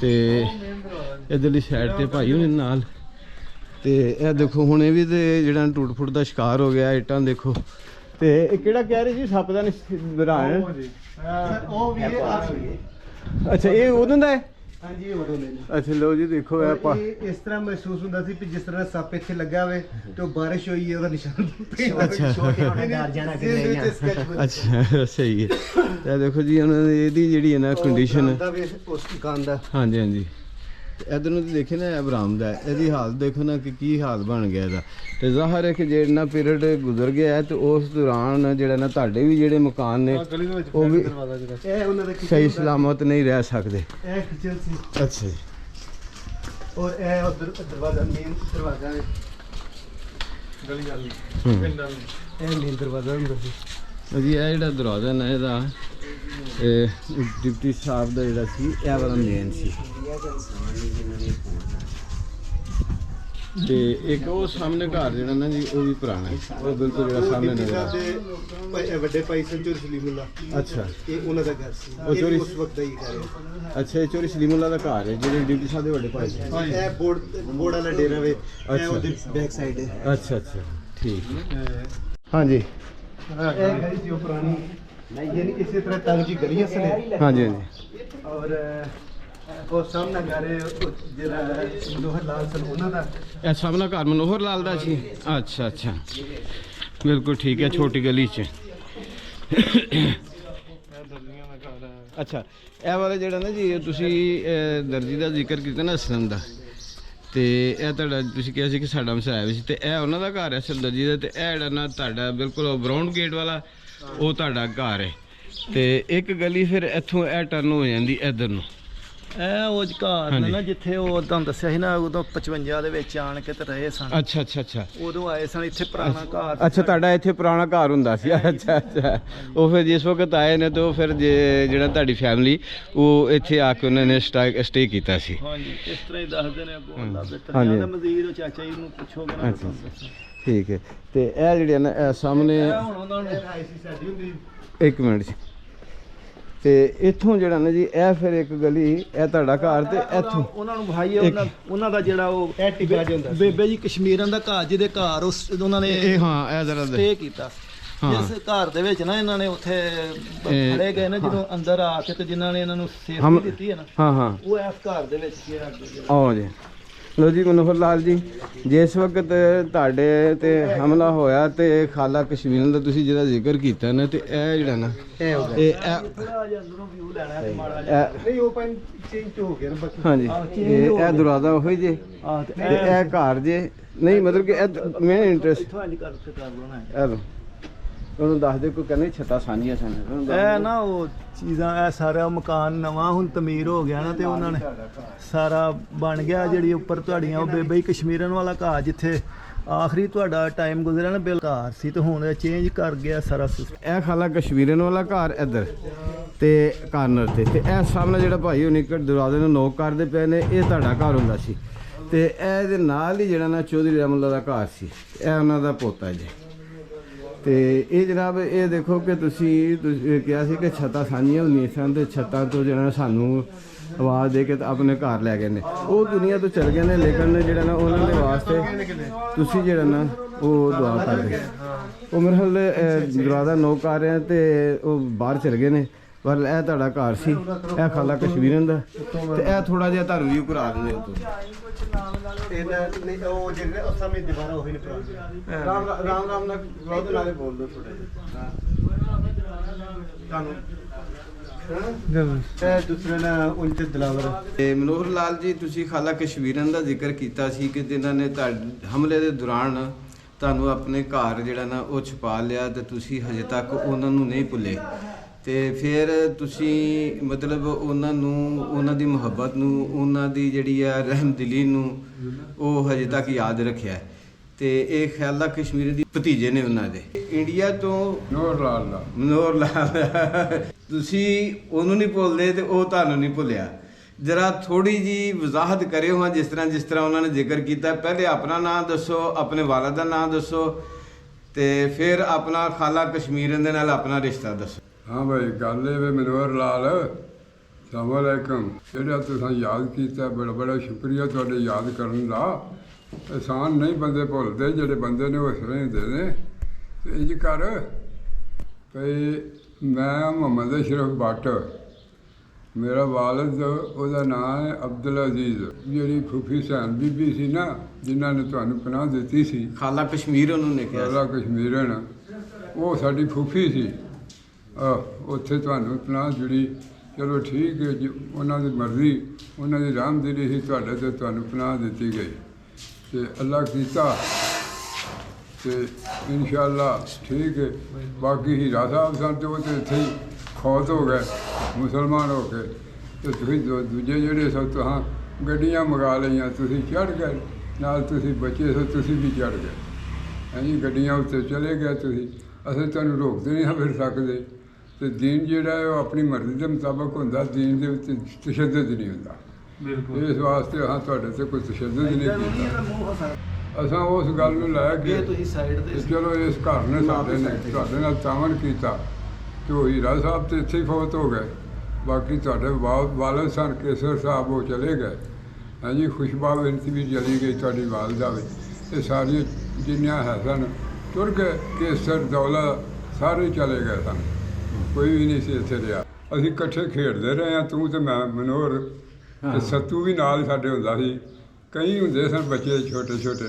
ਤੇ ਇਧਰਲੀ ਸਾਈਡ ਤੇ ਭਾਈ ਹੋਣੇ ਨਾਲ। ਤੇ ਇਹ ਦੇਖੋ ਹੁਣ ਇਹ ਵੀ ਤੇ ਜਿਹੜਾ ਟੁੱਟ ਫੁੱਟ ਦਾ ਸ਼ਿਕਾਰ ਹੋ ਗਿਆ। ਇੱਟਾਂ ਦੇਖੋ। ਤੇ ਇਹ ਕਿਹੜਾ ਕਹਿ ਰਹੇ ਜੀ ਸੱਪ ਦਾ ਨਿਸ਼ਾਨ? ਉਹ ਵੀ ਅੱਛਾ, ਇਹ ਉਦੋਂ ਦਾ ਹੈ? ਹਾਂਜੀ, ਉਦੋਂ ਨੇ। ਅੱਛਾ ਲਓ ਜੀ ਦੇਖੋ ਇਹ ਇਸ ਤਰ੍ਹਾਂ ਮਹਿਸੂਸ ਹੁੰਦਾ ਸੀ ਕਿ ਜਿਸ ਤਰ੍ਹਾਂ ਸੱਪ ਇੱਥੇ ਲੱਗਾ ਹੋਵੇ ਤੇ ਉਹ ਬਾਰਿਸ਼ ਹੋਈ ਹੈ ਉਹਦਾ ਨਿਸ਼ਾਨ। ਅੱਛਾ ਸਹੀ ਹੈ। ਇਹ ਦੇਖੋ ਜੀ ਉਹਨਾਂ ਦੀ ਇਹਦੀ ਜਿਹੜੀ ਹੈ ਨਾ ਕੰਡੀਸ਼ਨ, ਉਸ ਦੁਕਾਨ ਦਾ। ਹਾਂਜੀ। ਇਧਰ ਨੂੰ ਦੇਖੇ ਨਾ ਇਹ ਬਰਾਮਦ ਹੈ, ਇਹਦੀ ਹਾਲਤ ਦੇਖੋ ਨਾ ਕਿ ਕੀ ਹਾਲ ਬਣ ਗਿਆ ਇਹਦਾ। ਤੇ ਜ਼ਾਹਰ ਹੈ ਕਿ ਜਿਹੜਾ ਪੀਰੀਅਡ ਗੁਜ਼ਰ ਗਿਆ ਹੈ ਤੇ ਉਸ ਦੌਰਾਨ ਜਿਹੜਾ ਨਾ ਤੁਹਾਡੇ ਵੀ ਜਿਹੜੇ ਮਕਾਨ ਨੇ ਉਹ ਵੀ ਇਹ ਉਹਨਾਂ ਦਾ ਸਹੀ ਸਲਾਮਤ ਨਹੀਂ ਰਹਿ ਸਕਦੇ। ਇਹ ਕਿਚਨ ਸੀ। ਅੱਛਾ ਜੀ। ਔਰ ਇਹ ਉਧਰ ਦਰਵਾਜ਼ਾ, ਮੇਨ ਦਰਵਾਜ਼ਾ ਹੈ ਗਲੀ ਵਾਲੀ, ਇਹ ਮੇਨ ਦਰਵਾਜ਼ਾ ਹੁੰਦਾ ਸੀ ਜੀ। ਇਹ ਜਿਹੜਾ ਦਰਵਾਜ਼ਾ ਨਾ ਇਹਦਾ ਡਿਪਟੀ ਸਾਹਿਬ ਦਾ ਜਿਹੜਾ ਸੀ, ਇਹ ਵਾਲਾ ਮੇਨ ਸੀ। ਤੇ ਇੱਕ ਉਹ ਸਾਹਮਣੇ ਘਰ ਜਿਹੜਾ ਨਾ ਜੀ, ਉਹ ਵੀ ਪੁਰਾਣਾ ਹੈ। ਉਹ ਬਿਲਕੁਲ ਜਿਹੜਾ ਸਾਹਮਣੇ ਨਜ਼ਰ ਆ ਰਿਹਾ। ਵੱਡੇ ਭਾਈ ਚੋਰੀ ਸਲੀਮੁੱਲਾ। ਅੱਛਾ, ਇਹ ਉਹਨਾਂ ਦਾ ਘਰ ਸੀ। ਉਹ ਚੋਰੀ ਉਸ ਵਕਤ ਦਾ ਹੀ ਘਰ ਹੈ। ਅੱਛਾ, ਇਹ ਚੋਰੀ ਸਲੀਮੁੱਲਾ ਦਾ ਘਰ ਹੈ ਜਿਹੜੇ ਡਿਪਟੀ ਸਾਹਿਬ ਦੇ ਵੱਡੇ ਭਾਈ ਸੀ। ਇਹ ਬੋਰਡ ਵਾਲਾ ਡੇਰਾ ਵੇ, ਇਹ ਉਹਦੇ ਬੈਕ ਸਾਈਡ ਹੈ। ਅੱਛਾ ਠੀਕ। ਹਾਂਜੀ। ਇਹ ਘਰ ਸੀ ਉਹ ਪੁਰਾਣੀ। यानी इसी तरह तंग जी गली असल है ਹਾਂਜੀ ਹਾਂਜੀ और वो सामने घर जरा मनोहर लाल सन उन्होंने दा ਇਹ ਸਾਹਮਣਾ ਘਰ ਮਨੋਹਰ ਲਾਲ ਦਾ ਸੀ ਅੱਛਾ ਅੱਛਾ ਬਿਲਕੁਲ ਠੀਕ ਹੈ ਛੋਟੀ ਗਲੀ 'ਚ ਅੱਛਾ ਇਹ ਵਾਲਾ ਜਿਹੜਾ ਨਾ ਜੀ ਤੁਸੀਂ ਦਰਜੀ ਦਾ ਜ਼ਿਕਰ ਕੀਤਾ ਨਾ ਅਸਲਮ ਦਾ ਤੇ ਇਹ ਤੁਹਾਡਾ ਤੁਸੀਂ ਕਿਹਾ ਸੀ ਕਿ ਸਾਡਾ ਮਸਾਇਆ ਵੀ ਸੀ ਤੇ ਇਹ ਉਹਨਾਂ ਦਾ ਘਰ ਹੈ ਅਸਲ ਦਰਜੀ ਦਾ ਤੇ ਇਹ ਜਿਹੜਾ ਨਾ ਤੁਹਾਡਾ ਬਿਲਕੁਲ ਬਰਾਊਨ ਗੇਟ ਵਾਲਾ ਉਹ ਤੁਹਾਡਾ ਘਰ ਹੈ ਤੇ ਇੱਕ ਗਲੀ ਫਿਰ ਇੱਥੋਂ ਇਹ ਟਰਨ ਹੋ ਜਾਂਦੀ ਇੱਧਰ ਨੂੰ ਇਹ ਉਹ ਘਰ ਨੇ ਨਾ ਜਿੱਥੇ ਉਹ ਤੁਹਾਨੂੰ ਦੱਸਿਆ ਸੀ ਨਾ ਉਦੋਂ 55 ਦੇ ਵਿੱਚ ਆਣ ਕੇ ਤੇ ਰਹੇ ਸਨ ਅੱਛਾ ਅੱਛਾ ਅੱਛਾ ਉਦੋਂ ਆਏ ਸਨ ਇੱਥੇ ਪੁਰਾਣਾ ਘਰ ਅੱਛਾ ਤੁਹਾਡਾ ਇੱਥੇ ਪੁਰਾਣਾ ਘਰ ਹੁੰਦਾ ਸੀ ਅੱਛਾ ਅੱਛਾ ਉਹ ਫਿਰ ਜਿਸ ਵਕਤ ਆਏ ਨੇ ਤੇ ਉਹ ਫਿਰ ਜਿਹੜਾ ਤੁਹਾਡੀ ਫੈਮਿਲੀ ਉਹ ਇੱਥੇ ਆ ਕੇ ਉਹਨਾਂ ਨੇ ਸਟੇ ਕੀਤਾ ਸੀ ਹਾਂਜੀ ਇਸ ਤਰ੍ਹਾਂ ਹੀ ਦੱਸਦੇ ਨੇ ਅੱਗੋਂ ਅੱਲਾ ਹਾਂਜੀ। ਬਿਹਤਰ ਦਾ ਮਜ਼ੀਦ ਉਹ ਚਾਚਾ ਜੀ ਨੂੰ ਪੁੱਛੋਗੇ ਨਾ ਅੱਛਾ ਠੀਕ ਹੈ ਤੇ ਇਹ ਜਿਹੜੇ ਨਾ ਇਹ ਸਾਹਮਣੇ ਹੁਣ ਉਹਨਾਂ ਨੂੰ ਇੱਕ ਮਿੰਟ ਜੀ ਤੇ ਇੱਥੋਂ ਜਿਹੜਾ ਨਾ ਜੀ ਇਹ ਫਿਰ ਇੱਕ ਗਲੀ ਇਹ ਤੁਹਾਡਾ ਘਰ ਤੇ ਇੱਥੋਂ ਉਹਨਾਂ ਨੂੰ ਭਾਈ ਉਹਨਾਂ ਦਾ ਜਿਹੜਾ ਉਹ ਇਹ ਟਿੱਬਾ ਜਿਹਾ ਹੁੰਦਾ ਸੀ। ਬੇਬੇ ਜੀ ਕਸ਼ਮੀਰਾਂ ਦਾ ਘਰ ਜਿਹਦੇ ਘਰ ਉਹਨਾਂ ਨੇ ਇਹ ਹਾਂ ਇਹ ਜ਼ਰਾ ਸਟੇ ਕੀਤਾ ਹਾਂ। ਜਿਸ ਘਰ ਦੇ ਵਿੱਚ ਨਾ ਇਹਨਾਂ ਨੇ ਉੱਥੇ ਫੜੇ ਗਏ ਨਾ ਜਦੋਂ ਅੰਦਰ ਆ ਕੇ ਤੇ ਜਿਨ੍ਹਾਂ ਨੇ ਇਹਨਾਂ ਨੂੰ ਹਮ ਸੇਫਟੀ ਦਿੱਤੀ ਹੈ ਨਾ ਹਾਂ ਹਾਂ ਉਹ ਇਸ ਘਰ ਦੇ ਵਿੱਚ ਸੀ ਅੱਗੇ ਆਓ ਜੀ ਲੋ ਜੀ ਮਨੋਹਰ ਲਾਲ ਜੀ ਜਿਸ ਵਕਤ ਤੁਹਾਡੇ ਤੇ ਹਮਲਾ ਹੋਇਆ ਤੇ ਖਾਲਾ ਕਸ਼ਮੀਰ ਦਾ ਤੁਸੀਂ ਜਿਹੜਾ ਜ਼ਿਕਰ ਕੀਤਾ ਨਾ ਤੇ ਇਹ ਜਿਹੜਾ ਨਾ ਇਹ ਹੋ ਇਹ ਥੋੜਾ ਜਿਹਾ ਅੰਦਰੋਂ ਵਿਊ ਲੈਣਾ ਤੇ ਮਾੜਾ ਜਿਹਾ नहीं वो पाइन चेंज हो गया ना बाकी ਹਾਂਜੀ ਇਹ ਦਰਵਾਜ਼ਾ ਉਹੀ ਜੇ ਆਹ ਤੇ ਤੇ ਇਹ ਘਰ ਜੇ ਨਹੀਂ ਮਤਲਬ ਕਿ ਇਹ ਮੇਨ ਇੰਟਰਸਟ ਇੱਥੋਂ ਇੰਜ ਕਰਕੇ ਕਰ ਲਓ ਨਾ ਇਹ ਲਓ ਉਹਨੂੰ ਦੱਸ ਦੇ ਕੋਈ ਕਹਿੰਦੇ ਛੱਤਾਂ ਸਾਂਝੀਆਂ ਸਨ ਉਹਨੂੰ ਦੱਸ ਇਹ ਦਿਓ। ਨਾ ਉਹ ਚੀਜ਼ਾਂ ਇਹ ਸਾਰਾ ਮਕਾਨ ਨਵਾਂ ਹੁਣ ਤਮੀਰ ਹੋ ਗਿਆ ਨਾ ਤੇ ਉਹਨਾਂ ਨੇ ਸਾਰਾ ਬਣ ਗਿਆ ਜਿਹੜੀ ਉੱਪਰ ਤੁਹਾਡੀਆਂ ਉਹ ਬੇਬੇ ਹੀ ਕਸ਼ਮੀਰਨ ਵਾਲਾ ਘਰ ਜਿੱਥੇ ਆਖਰੀ ਤੁਹਾਡਾ ਟਾਈਮ ਗੁਜ਼ਰਿਆ ਨਾ ਬਿਲ ਘਰ ਸੀ ਤੇ ਹੁਣ ਚੇਂਜ ਕਰ ਗਿਆ ਸਾਰਾ ਸਿਸਟਮ ਇਹ ਖਾਲਾ ਕਸ਼ਮੀਰਨ ਵਾਲਾ ਘਰ ਇੱਧਰ ਤੇ ਕਾਰਨਰ ਤੇ ਇਹ ਸਾਹਮਣੇ ਜਿਹੜਾ ਭਾਈ ਉਹ ਨਿਕਟ ਦਰਵਾਜ਼ੇ ਨੂੰ ਨੋਕ ਕਰਦੇ ਪਏ ਨੇ ਇਹ ਤੁਹਾਡਾ ਘਰ ਹੁੰਦਾ ਸੀ ਤੇ ਇਹਦੇ ਨਾਲ ਹੀ ਜਿਹੜਾ ਨਾ ਚੌਧਰੀ ਰਹਿਮੁੱਲਾ ਦਾ ਘਰ ਸੀ ਇਹ ਉਹਨਾਂ ਦਾ ਪੋਤਾ ਜੀ ਤੇ ਇਹ ਜਨਾਬ ਇਹ ਦੇਖੋ ਕਿ ਤੁਸੀਂ ਕਿਹਾ ਸੀ ਕਿ ਛੱਤਾਂ ਸਾਂਝੀਆਂ ਹੁੰਦੀਆਂ ਸਨ ਤੇ ਛੱਤਾਂ ਤੋਂ ਜਿਹੜਾ ਸਾਨੂੰ ਆਵਾਜ਼ ਦੇ ਕੇ ਤਾਂ ਆਪਣੇ ਘਰ ਲੈ ਗਏ ਨੇ ਉਹ ਦੁਨੀਆ ਤੋਂ ਚਲ ਗਏ ਨੇ ਲੇਕਿਨ ਜਿਹੜਾ ਨਾ ਉਹਨਾਂ ਦੇ ਵਾਸਤੇ ਤੁਸੀਂ ਜਿਹੜਾ ਨਾ ਉਹ ਦੁਆ ਕਰਦੇ ਉਹ ਮੇਰੇ ਹਾਲ ਦਰਵਾਜ਼ਾ ਨੋਕ ਕਰ ਰਹੇ ਤੇ ਉਹ ਬਾਹਰ ਚਲ ਗਏ ਨੇ ਪਰ ਇਹ ਤੁਹਾਡਾ ਘਰ ਸੀ ਇਹ ਖਾਲਾ ਕਸ਼ਮੀਰਨ ਦਾ ਤੇ ਇਹ ਥੋੜਾ ਜਿਹਾ ਤੁਹਾਨੂੰ ਵੀ ਘੁਰਾ ਦਿੰਦੇ ਉਤੋਂ नहीं वो जिन्हें असा में दोबारा हो ही नहीं पड़ा ਰਾਮ ਰਾਮ ਰਾਮ ਨਾਲ ਵਿਰੋਧ ਨਾਲੇ ਬੋਲ ਦੋ ਥੋੜਾ ਜਿਹਾ ਇਹ ਦੂਸਰੇ ਨਾ ਉਨਤੇ ਦਿਲਾਵਰ ਤੇ ਮਨੋਹਰ ਲਾਲ ਜੀ ਤੁਸੀਂ ਖਾਲਾ ਕਸ਼ਮੀਰਨ ਦਾ ਜ਼ਿਕਰ ਕੀਤਾ ਸੀ ਕਿ ਜਿਨ੍ਹਾਂ ਨੇ ਹਮਲੇ ਦੇ ਦੌਰਾਨ ਤੁਹਾਨੂੰ ਆਪਣੇ ਘਰ ਜਿਹੜਾ ਨਾ ਉਹ ਛੁਪਾ ਲਿਆ ਤੇ ਤੁਸੀਂ ਹਜੇ ਤੱਕ ਉਹਨਾਂ ਨੂੰ ਨਹੀਂ ਭੁੱਲੇ ਤੇ ਫਿਰ ਤੁਸੀਂ ਮਤਲਬ ਉਹਨਾਂ ਨੂੰ ਉਹਨਾਂ ਦੀ ਮੁਹੱਬਤ ਨੂੰ ਉਹਨਾਂ ਦੀ ਜਿਹੜੀ ਆ ਰਹਿਮਦਿਲੀ ਨੂੰ ਉਹ ਹਜੇ ਤੱਕ ਯਾਦ ਰੱਖਿਆ ਹੈ। ਤੇ ਇਹ ਖਾਲਾ ਕਸ਼ਮੀਰ ਦੀ ਭਤੀਜੇ ਨੇ ਉਹਨਾਂ ਦੇ ਇੰਡੀਆ ਤੋਂ ਨੂਰ ਲਾਲ ਦਾ ਮਨੋਹਰ ਲਾਲ ਤੁਸੀਂ ਉਹਨੂੰ ਨਹੀਂ ਭੁੱਲਦੇ ਤੇ ਉਹ ਤੁਹਾਨੂੰ ਨਹੀਂ ਭੁੱਲਿਆ ਜਰਾ ਥੋੜੀ ਜੀ ਵਜ਼ਾਹਤ ਕਰਿਓ ਹਾਂ ਜਿਸ ਤਰ੍ਹਾਂ ਉਹਨਾਂ ਨੇ ਜ਼ਿਕਰ ਕੀਤਾ ਪਹਿਲੇ ਆਪਣਾ ਨਾਮ ਦੱਸੋ ਆਪਣੇ ਵਾਲਦ ਦਾ ਨਾਮ ਦੱਸੋ ਤੇ ਫਿਰ ਆਪਣਾ ਖਾਲਾ ਕਸ਼ਮੀਰਨ ਦੇ ਨਾਲ ਆਪਣਾ ਰਿਸ਼ਤਾ ਦੱਸੋ ਹਾਂ ਭਾਈ ਗੱਲ ਇਹ ਵੀ ਮਨੋਹਰ ਲਾਲ ਸਲਾਮ ਅਲੈਕਮ ਜਿਹੜਾ ਤੁਸੀਂ ਯਾਦ ਕੀਤਾ ਬੜਾ ਸ਼ੁਕਰੀਆ ਤੁਹਾਡੇ ਯਾਦ ਕਰਨ ਦਾ ਅਹਿਸਾਨ ਨਹੀਂ ਬੰਦੇ ਭੁੱਲਦੇ ਜਿਹੜੇ ਬੰਦੇ ਨੇ ਉਹ ਸਰੇ ਹੁੰਦੇ ਨੇ ਤੇ ਇੰਜ ਕਰ ਭਈ ਮੈਂ ਮੁਹੰਮਦ ਅਸ਼ਰਫ ਭੱਟ ਮੇਰਾ ਵਾਲਿਦ ਉਹਦਾ ਨਾਮ ਹੈ ਅਬਦੁਲ ਅਜ਼ੀਜ਼ ਜਿਹੜੀ ਫੂਫੀ ਸੈਨ ਬੀਬੀ ਸੀ ਨਾ ਜਿਨ੍ਹਾਂ ਨੇ ਤੁਹਾਨੂੰ ਪਨਾਹ ਦਿੱਤੀ ਸੀ ਖਾਲਾ ਕਸ਼ਮੀਰ ਉਹਨੂੰ ਨੇ ਕਿਹਾ ਖਾਲਾ ਕਸ਼ਮੀਰਨ ਉਹ ਸਾਡੀ ਫੂਫੀ ਸੀ ਉੱਥੇ ਤੁਹਾਨੂੰ ਪਨਾਹ ਜੁੜੀ ਚਲੋ ਠੀਕ ਹੈ ਜੀ ਉਹਨਾਂ ਦੀ ਮਰਜ਼ੀ ਉਹਨਾਂ ਦੀ ਰਾਮਦਿਲੀ ਸੀ ਤੁਹਾਡੇ ਤੇ ਤੁਹਾਨੂੰ ਪਨਾਹ ਦਿੱਤੀ ਗਈ ਤੇ ਅੱਲਾ ਕੀਤਾ ਤੇ ਇਨਸ਼ਾਅੱਲਾ ਠੀਕ ਹੈ ਬਾਕੀ ਹੀਰਾ ਸਾਹਿਬ ਸਨ ਤੇ ਉਹ ਤੇ ਇੱਥੇ ਹੀ ਖੌਤ ਹੋ ਗਏ ਮੁਸਲਮਾਨ ਹੋ ਕੇ ਤੇ ਤੁਸੀਂ ਦੂਜੇ ਜਿਹੜੇ ਸਭ ਤੁਹਾਂ ਗੱਡੀਆਂ ਮੰਗਾ ਲਈਆਂ ਤੁਸੀਂ ਚੜ੍ਹ ਗਏ ਨਾਲ ਤੁਸੀਂ ਬੱਚੇ ਸੋ ਤੁਸੀਂ ਵੀ ਚੜ੍ਹ ਗਏ ਹਾਂਜੀ ਗੱਡੀਆਂ ਉੱਤੇ ਚਲੇ ਗਏ ਤੁਸੀਂ ਅਸੀਂ ਤੁਹਾਨੂੰ ਰੋਕਦੇ ਨਹੀਂ ਹਾਂ ਫਿਰ ਸਕਦੇ ਤੇ ਦੀਨ ਜਿਹੜਾ ਹੈ ਉਹ ਆਪਣੀ ਮਰਜ਼ੀ ਦੇ ਮੁਤਾਬਕ ਹੁੰਦਾ ਦੀਨ ਦੇ ਵਿੱਚ ਤਸ਼ੱਦਦ ਨਹੀਂ ਹੁੰਦਾ ਬਿਲਕੁਲ ਇਸ ਵਾਸਤੇ ਹਾਂ ਤੁਹਾਡੇ ਤੇ ਕੋਈ ਤਸ਼ੱਦਦ ਨਹੀਂ ਕੀਤਾ ਅਸਾਂ ਉਸ ਗੱਲ ਨੂੰ ਲੈ ਕੇ ਤੁਸੀਂ ਸਾਈਡ ਤੇ ਚਲੋ ਇਸ ਘਰ ਨੇ ਤੁਹਾਡੇ ਨਾਲ ਤਾਵਨ ਕੀਤਾ ਤੇ ਉਹ ਹੀਰਾ ਸਾਹਿਬ ਤੇ ਇੱਥੇ ਹੀ ਫੌਤ ਹੋ ਗਏ ਬਾਕੀ ਤੁਹਾਡੇ ਵਾਲਦ ਸਨ ਕੇਸਰ ਸਾਹਿਬ ਉਹ ਚਲੇ ਗਏ ਹਾਂਜੀ ਖੁਸ਼ਬਾ ਬੇਨਤ ਵੀ ਚਲੀ ਗਈ ਤੁਹਾਡੀ ਵਾਲਦਾ ਵੀ ਇਹ ਸਾਰੀਆਂ ਜਿੰਨੀਆਂ ਹੈ ਸਨ ਤੁਰ ਗਏ ਕੇਸਰ ਦੌਲਾ ਸਾਰੇ ਚਲੇ ਗਏ ਸਨ ਕੋਈ ਵੀ ਨਹੀਂ ਸੀ ਇੱਥੇ ਰਿਹਾ। ਅਸੀਂ ਇਕੱਠੇ ਖੇਡਦੇ ਰਹੇ ਹਾਂ, ਤੂੰ ਤੇ ਮੈਂ, ਮਨੋਹਰ ਤੇ ਸੱਤੂ ਵੀ ਨਾਲ ਸਾਡੇ ਹੁੰਦਾ ਸੀ। ਕਈ ਹੁੰਦੇ ਸਨ ਬੱਚੇ ਛੋਟੇ ਛੋਟੇ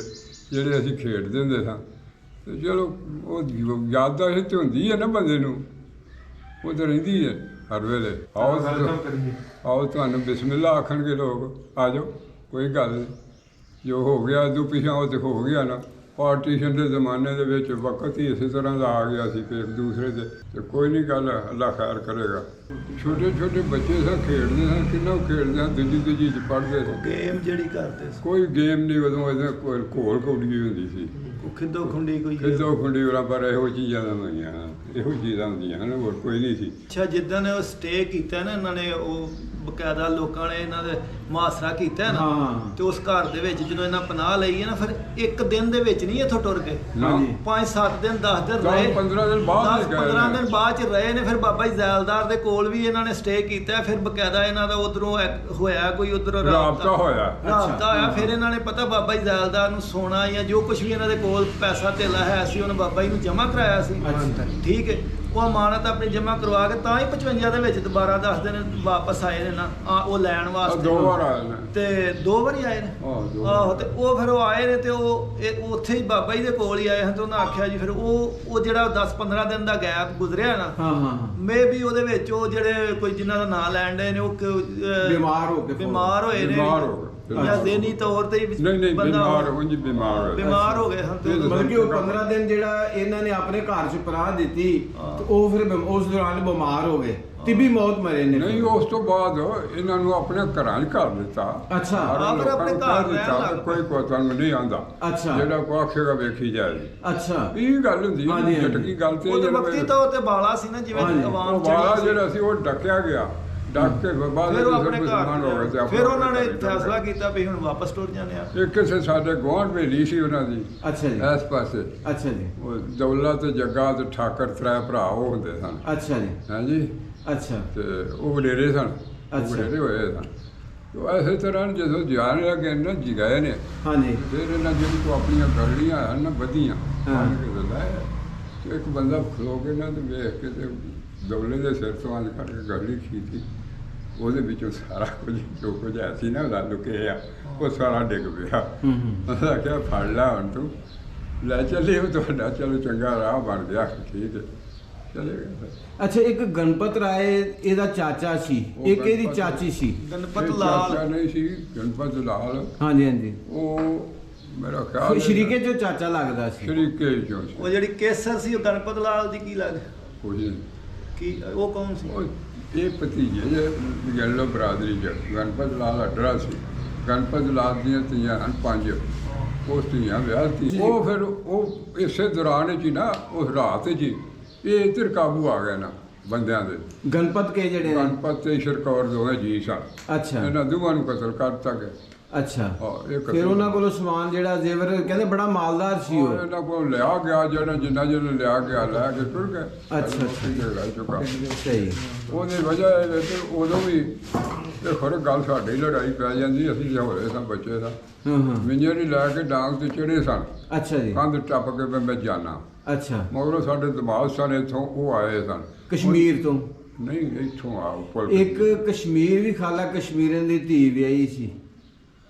ਜਿਹੜੇ ਅਸੀਂ ਖੇਡਦੇ ਹੁੰਦੇ ਸਾਂ। ਤੇ ਚਲੋ ਉਹ ਯਾਦਦਾਸ਼ਤ ਤੇ ਹੁੰਦੀ ਹੈ ਨਾ ਬੰਦੇ ਨੂੰ, ਉਹ ਤਾਂ ਰਹਿੰਦੀ ਹੈ ਹਰ ਵੇਲੇ। ਆਓ ਤੁਹਾਨੂੰ ਬਿਸਮਿਲ੍ਲਾ ਆਖਣਗੇ ਲੋਕ, ਆ ਜਾਓ, ਕੋਈ ਗੱਲ ਨਹੀਂ। ਜੋ ਹੋ ਗਿਆ ਉਦੋਂ ਪਿਛਾਂ ਉਹ ਤੇ ਹੋ ਗਿਆ ਨਾ। ਪਾਰਟੀਸ਼ਨ ਦੇ ਜ਼ਮਾਨੇ ਦੇ ਵਿੱਚ ਵਕਤ ਹੀ ਇਸੇ ਤਰ੍ਹਾਂ ਦਾ ਆ ਗਿਆ ਸੀ ਕਿ ਇੱਕ ਦੂਸਰੇ ਦੇ, ਤੇ ਕੋਈ ਨਹੀਂ ਗੱਲ, ਅੱਲਾ ਖੈਰ ਕਰੇਗਾ। ਛੋਟੇ ਛੋਟੇ ਬੱਚੇ ਸਾਂ, ਖੇਡਦੇ ਸਾਂ, ਕਿੰਨਾ ਖੇਡਦੇ ਸਾਂ, ਦੂਜੀ 'ਚ ਪੜ੍ਹਦੇ ਸੀ। ਗੇਮ ਜਿਹੜੀ ਕਰਦੇ ਸੀ ਕੋਈ ਗੇਮ ਨਹੀਂ ਉਦੋਂ, ਇਹਦੇ ਕੋਲ ਘੋਲ ਕੌਡੀ ਹੁੰਦੀ ਸੀ, ਉਹ ਖਿੱਦੋ ਖੁੰਡੀ ਕੋਈ ਖਿੱਦੋ ਖੁੰਡੀ ਉਹਨਾਂ, ਪਰ ਇਹੋ ਚੀਜ਼ਾਂ ਤਾਂ ਹੁੰਦੀਆਂ, ਇਹੋ ਚੀਜ਼ਾਂ ਹੁੰਦੀਆਂ ਹਨ, ਹੋਰ ਕੋਈ ਨਹੀਂ ਸੀ। ਅੱਛਾ, ਜਿੱਦਾਂ ਨੇ ਉਹ ਸਟੇ ਕੀਤਾ ਨਾ ਇਹਨਾਂ ਨੇ, ਉਹ ਬਕਾਇਦਾ ਲੋਕਾਂ ਨੇ ਇਹਨਾਂ ਦੇ ਮੁਆਸਰਾ ਕੀਤਾ ਹੈ ਨਾ, ਤੇ ਉਸ ਘਰ ਦੇ ਵਿੱਚ ਜਦੋਂ ਇਹਨਾਂ ਪਨਾਹ ਲਈ ਹੈ ਨਾ, ਫਿਰ ਇੱਕ ਦਿਨ ਦੇ ਵਿੱਚ ਨਹੀਂ ਇੱਥੋਂ ਟੁਰ ਗਏ। 5-7 ਦਿਨ 10 ਦਿਨ ਰਹੇ, 15 ਦਿਨ ਬਾਅਦ 10-15 ਦਿਨ ਬਾਅਦ ਚ ਰਹੇ ਨੇ। ਫਿਰ ਬਾਬਾ ਜੀ ਜ਼ੈਲਦਾਰ ਦੇ ਕੋਲ ਵੀ ਇਹਨਾਂ ਨੇ ਸਟੇ ਕੀਤਾ। ਫਿਰ ਬਕਾਇਦਾ ਇਹਨਾਂ ਦਾ ਉਧਰੋਂ ਹੋਇਆ, ਕੋਈ ਉਧਰੋਂ ਰਾਬਤਾ ਹੋਇਆ। ਫਿਰ ਇਹਨਾਂ ਨੇ ਪਤਾ ਬਾਬਾ ਜੀ ਜ਼ੈਲਦਾਰ ਨੂੰ ਸੋਨਾ ਜਾਂ ਜੋ ਕੁਝ ਵੀ ਇਹਨਾਂ ਦੇ ਕੋਲ ਪੈਸਾ ਧੇਲਾ ਹੈ ਸੀ, ਉਹਨੇ ਬਾਬਾ ਜੀ ਨੂੰ ਜਮ੍ਹਾਂ ਕਰਾਇਆ ਸੀ। ਠੀਕ ਹੈ, ਉਹ ਅਮਾਨਤ ਆਪਣੀ ਜਮ੍ਹਾਂ ਕਰਵਾ ਕੇ ਤਾਂ ਹੀ 55 ਦੇ ਵਿੱਚ ਦੁਬਾਰਾ 10 ਦਿਨ ਵਾਪਸ ਆਏ ਨੇ ਨਾ, ਉਹ ਲੈਣ ਵਾਸਤੇ। 2 ਵਾਰ ਆਏ ਨੇ ਤੇ 2 ਵਾਰੀ ਆਏ ਨੇ। ਆਹੋ, ਤੇ ਉਹ ਫਿਰ ਉਹ ਆਏ ਨੇ ਤੇ ਉਹ ਉੱਥੇ ਹੀ ਬਾਬਾ ਜੀ ਦੇ ਕੋਲ ਹੀ ਆਏ ਹਨ। ਤੇ ਉਹਨਾਂ ਆਖਿਆ ਜੀ ਫਿਰ ਉਹ ਜਿਹੜਾ 10-15 ਦਿਨ ਦਾ ਗੈਪ ਗੁਜ਼ਰਿਆ ਨਾ, ਮੇ ਵੀ ਉਹਦੇ ਵਿੱਚ ਉਹ ਜਿਹੜੇ ਕੋਈ ਜਿਨ੍ਹਾਂ ਦਾ ਨਾਂ ਲੈਣ ਦੇ ਨੇ, ਉਹ ਬਿਮਾਰ ਹੋਏ ਨੇ ਜਾਂ ਜ਼ਹਿਨੀ ਤੌਰ ਤੇ ਹੀ ਨਹੀਂ ਬੰਦਾ ਬਿਮਾਰ ਹੋ ਗਏ ਹਨ। ਬਲਕਿ ਉਹ 15 ਦਿਨ ਜਿਹੜਾ ਇਹਨਾਂ ਨੇ ਆਪਣੇ ਘਰ 'ਚ ਪਨਾਹ ਦਿੱਤੀ, ਤੇ ਉਹ ਫਿਰ ਉਸ ਦੌਰਾਨ ਬਿਮਾਰ ਹੋ ਗਏ, ਤਿੱਬੀ ਮੌਤ ਮਰੇ ਨੇ। ਨਹੀਂ, ਉਸ ਤੋਂ ਬਾਅਦ ਇਹਨਾਂ ਨੂੰ ਆਪਣੇ ਘਰਾਂ 'ਚ ਘਰ ਦਿੱਤਾ। ਅੱਛਾ, ਆਪਣੇ ਘਰ ਦਿੱਤਾ, ਕੋਈ ਤੁਹਾਨੂੰ ਨਹੀਂ ਆਉਂਦਾ। ਅੱਛਾ, ਜਿਹੜਾ ਕੋ ਆਖੇਗਾ ਵੇਖੀ ਜਾਏਗੀ। ਅੱਛਾ, ਇਹ ਗੱਲ ਹੁੰਦੀ ਹੈ ਜਟਕੀ ਗੱਲ ਤੇ। ਉਹ ਵਕਤੀ ਤੌਰ ਤੇ ਬਾਲਾ ਸੀ ਨਾ, ਜਿਵੇਂ ਆਵਾਮ ਬਾਲਾ ਜਿਹੜਾ ਸੀ ਉਹ ਡੱਕਿਆ ਗਿਆ, ਡੱਕ ਕੇ ਬਾਅਦ ਫਿਰ ਉਹ ਆਪਣੇ ਮੁਸਲਮਾਨ ਹੋ ਗਏ ਤੇ ਫਿਰ ਉਹਨਾਂ ਨੇ ਫੈਸਲਾ ਕੀਤਾ ਵੀ ਹੁਣ ਵਾਪਸ ਟੁਰ ਜਾਂਦੇ ਆ। ਇੱਕ ਕਿਸੇ ਸਾਡੇ ਗੁਆਂਢ ਵੇਲੀ ਸੀ ਉਹਨਾਂ ਦੀ, ਅੱਛਾ ਜੀ, ਇਸ ਪਾਸੇ। ਅੱਛਾ ਜੀ, ਉਹ ਦੌਲਤ ਤੇ ਜੱਗਾ ਤੇ ਠਾਕਰ 3 ਭਰਾ ਉਹ ਹੁੰਦੇ ਸਨ। ਅੱਛਾ ਜੀ, ਹਾਂਜੀ, ਅੱਛਾ, ਤੇ ਉਹ ਵਡੇਰੇ ਸਨ, ਅੱਛਾ, ਵਡੇਰੇ ਹੋਏ ਸਨ। ਤੇ ਇਸੇ ਤਰ੍ਹਾਂ ਜਦੋਂ ਜਾਣ ਲੱਗੇ ਨਾ ਜਗਾਏ ਨੇ, ਹਾਂਜੀ, ਫਿਰ ਇਹਨਾਂ ਜਿਹੜੀ ਕੋ ਆਪਣੀਆਂ ਗਰੜੀਆਂ ਹਨ ਨਾ ਵਧੀਆਂ, ਤੇ ਇੱਕ ਬੰਦਾ ਖਲੋ ਕੇ ਨਾ ਤੇ ਵੇਖ ਕੇ ਤੇ ਦੌਲੇ ਦੇ ਸਿਰ ਤੋਂ ਅੱਜ ਕਰਕੇ ਗਰੜੀ ਖੀਤੀ, ਉਹਦੇ ਵਿੱਚੋਂ ਸਾਰਾ ਕੁਝ ਜੋ ਕੁਝ ਹੈ ਸੀ ਨਾ ਉਹਦਾ ਲੁਕਿਆ, ਉਹ ਸਾਰਾ ਡਿੱਗ ਪਿਆ। ਉਹਦਾ ਕਿਹਾ ਫੜ ਲੈ ਹੁਣ ਤੂੰ, ਲੈ ਚੱਲੇ, ਉਹ ਤੁਹਾਡਾ ਚਲੋ ਚੰਗਾ ਰਾਹ ਬਣ ਗਿਆ, ਠੀਕ ਹੈ, ਚਲੇ ਗਏ। ਅੱਛਾ, ਇੱਕ ਗਣਪਤ ਰਾਏ ਇਹਦਾ ਚਾਚਾ ਸੀ, ਇੱਕ ਇਹਦੀ ਚਾਚੀ ਸੀ। ਗਣਪਤ ਇਹ ਲਾਲ ਚਾਚਾ ਨਹੀਂ ਸੀ, ਗਣਪਤ ਲਾਲ। ਹਾਂਜੀ ਹਾਂਜੀ, ਉਹ ਮੇਰਾ ਖਿਆਲ ਸ਼ਰੀਕੇ ਚੋਂ ਚਾਚਾ ਲੱਗਦਾ ਸੀ। ਸ਼ਰੀਕੇ ਚੋਂ ਸੀ। ਉਹ ਜਿਹੜੀ ਕੇਸਰ ਸੀ, ਉਹ ਗਣਪਤ ਲਾਲ ਦੀ ਕੀ ਲੱਗ ਕੋਈ ਕੀ, ਉਹ ਕੌਣ ਸੀ? ਇਹ ਭਤੀਜੇ ਜੇ ਗੈਲੋ ਬਰਾਦਰੀ ਚ ਗਣਪਤ ਲਾਲ ਅਡਰਾ ਸੀ। ਗਣਪਤ ਲਾਲ ਦੀਆਂ ਧੀਆਂ ਹਨ 5, ਉਸ ਧੀਆਂ ਵਿਆਹ ਸੀ। ਉਹ ਫਿਰ ਉਹ ਇਸੇ ਦੌਰਾਨ ਚ ਹੀ ਨਾ, ਉਸ ਰਾਤ ਚ ਹੀ ਇਹ ਇੱਧਰ ਕਾਬੂ ਆ ਗਏ ਨਾ ਬੰਦਿਆਂ ਦੇ। ਗਣਪਤ ਕੇ ਜਿਹੜੇ ਨੇ, ਗਣਪਤ ਤੇ ਸ਼ਰਕੌਰ ਦੋਵੇਂ ਜੀ ਸਨ। ਅੱਛਾ, ਇਹਨਾਂ ਦੋਵਾਂ ਨੂੰ ਕਤਲ ਕਰ ਦਿੱਤਾ ਗਿਆ। ਅੱਛਾ, ਇਹ ਫਿਰ ਉਹਨਾਂ ਕੋਲੋਂ ਸਮਾਨ ਜਿਹੜਾ ਜ਼ੇਵਰ ਕਹਿੰਦੇ ਬੜਾ ਮਾਲਦਾਰ ਸੀ ਉਹ। ਇਹਨਾਂ ਕੋਲ ਲਿਆ ਗਿਆ, ਜਿਹੜਾ ਜਿੰਨਾ ਲਿਆ ਗਿਆ ਲੈ ਕੇ ਟੁਰ ਗਏ। ਅੱਛਾ, ਝਗੜਾ ਚੁੱਕਾ ਸਹੀ। ਉਹਦੀ ਵਜ੍ਹਾ ਇਹ ਹੈ ਕਿ ਉਦੋਂ ਵੀ ਇਹ ਖੁਰ ਗੱਲ ਸਾਡੀ ਲੜਾਈ ਪੈ ਜਾਂਦੀ, ਅਸੀਂ ਲਿਆਉਰੇ ਸਾਂ ਬੱਚੇ ਦਾ। ਮਿੰਜਰ ਹੀ ਲੈ ਕੇ ਡਾਂਗ ਤੇ ਚੜੇ ਸਨ। ਅੱਛਾ ਜੀ, ਕੰਧ ਟੱਪ ਕੇ ਮੈਂ ਜਾਣਾ। ਅੱਛਾ, ਮਗਰੋਂ ਸਾਡੇ ਦਿਮਾਗ ਸਨ ਇੱਥੋਂ, ਉਹ ਆਏ ਸਨ ਕਸ਼ਮੀਰ ਤੋਂ। ਨਹੀਂ, ਇੱਥੋਂ ਆ ਉੱਪਰ। ਇੱਕ ਕਸ਼ਮੀਰ ਵੀ ਖਾਲਾ ਕਸ਼ਮੀਰਨ ਦੀ ਧੀ ਵਿਆਹੀ ਸੀ,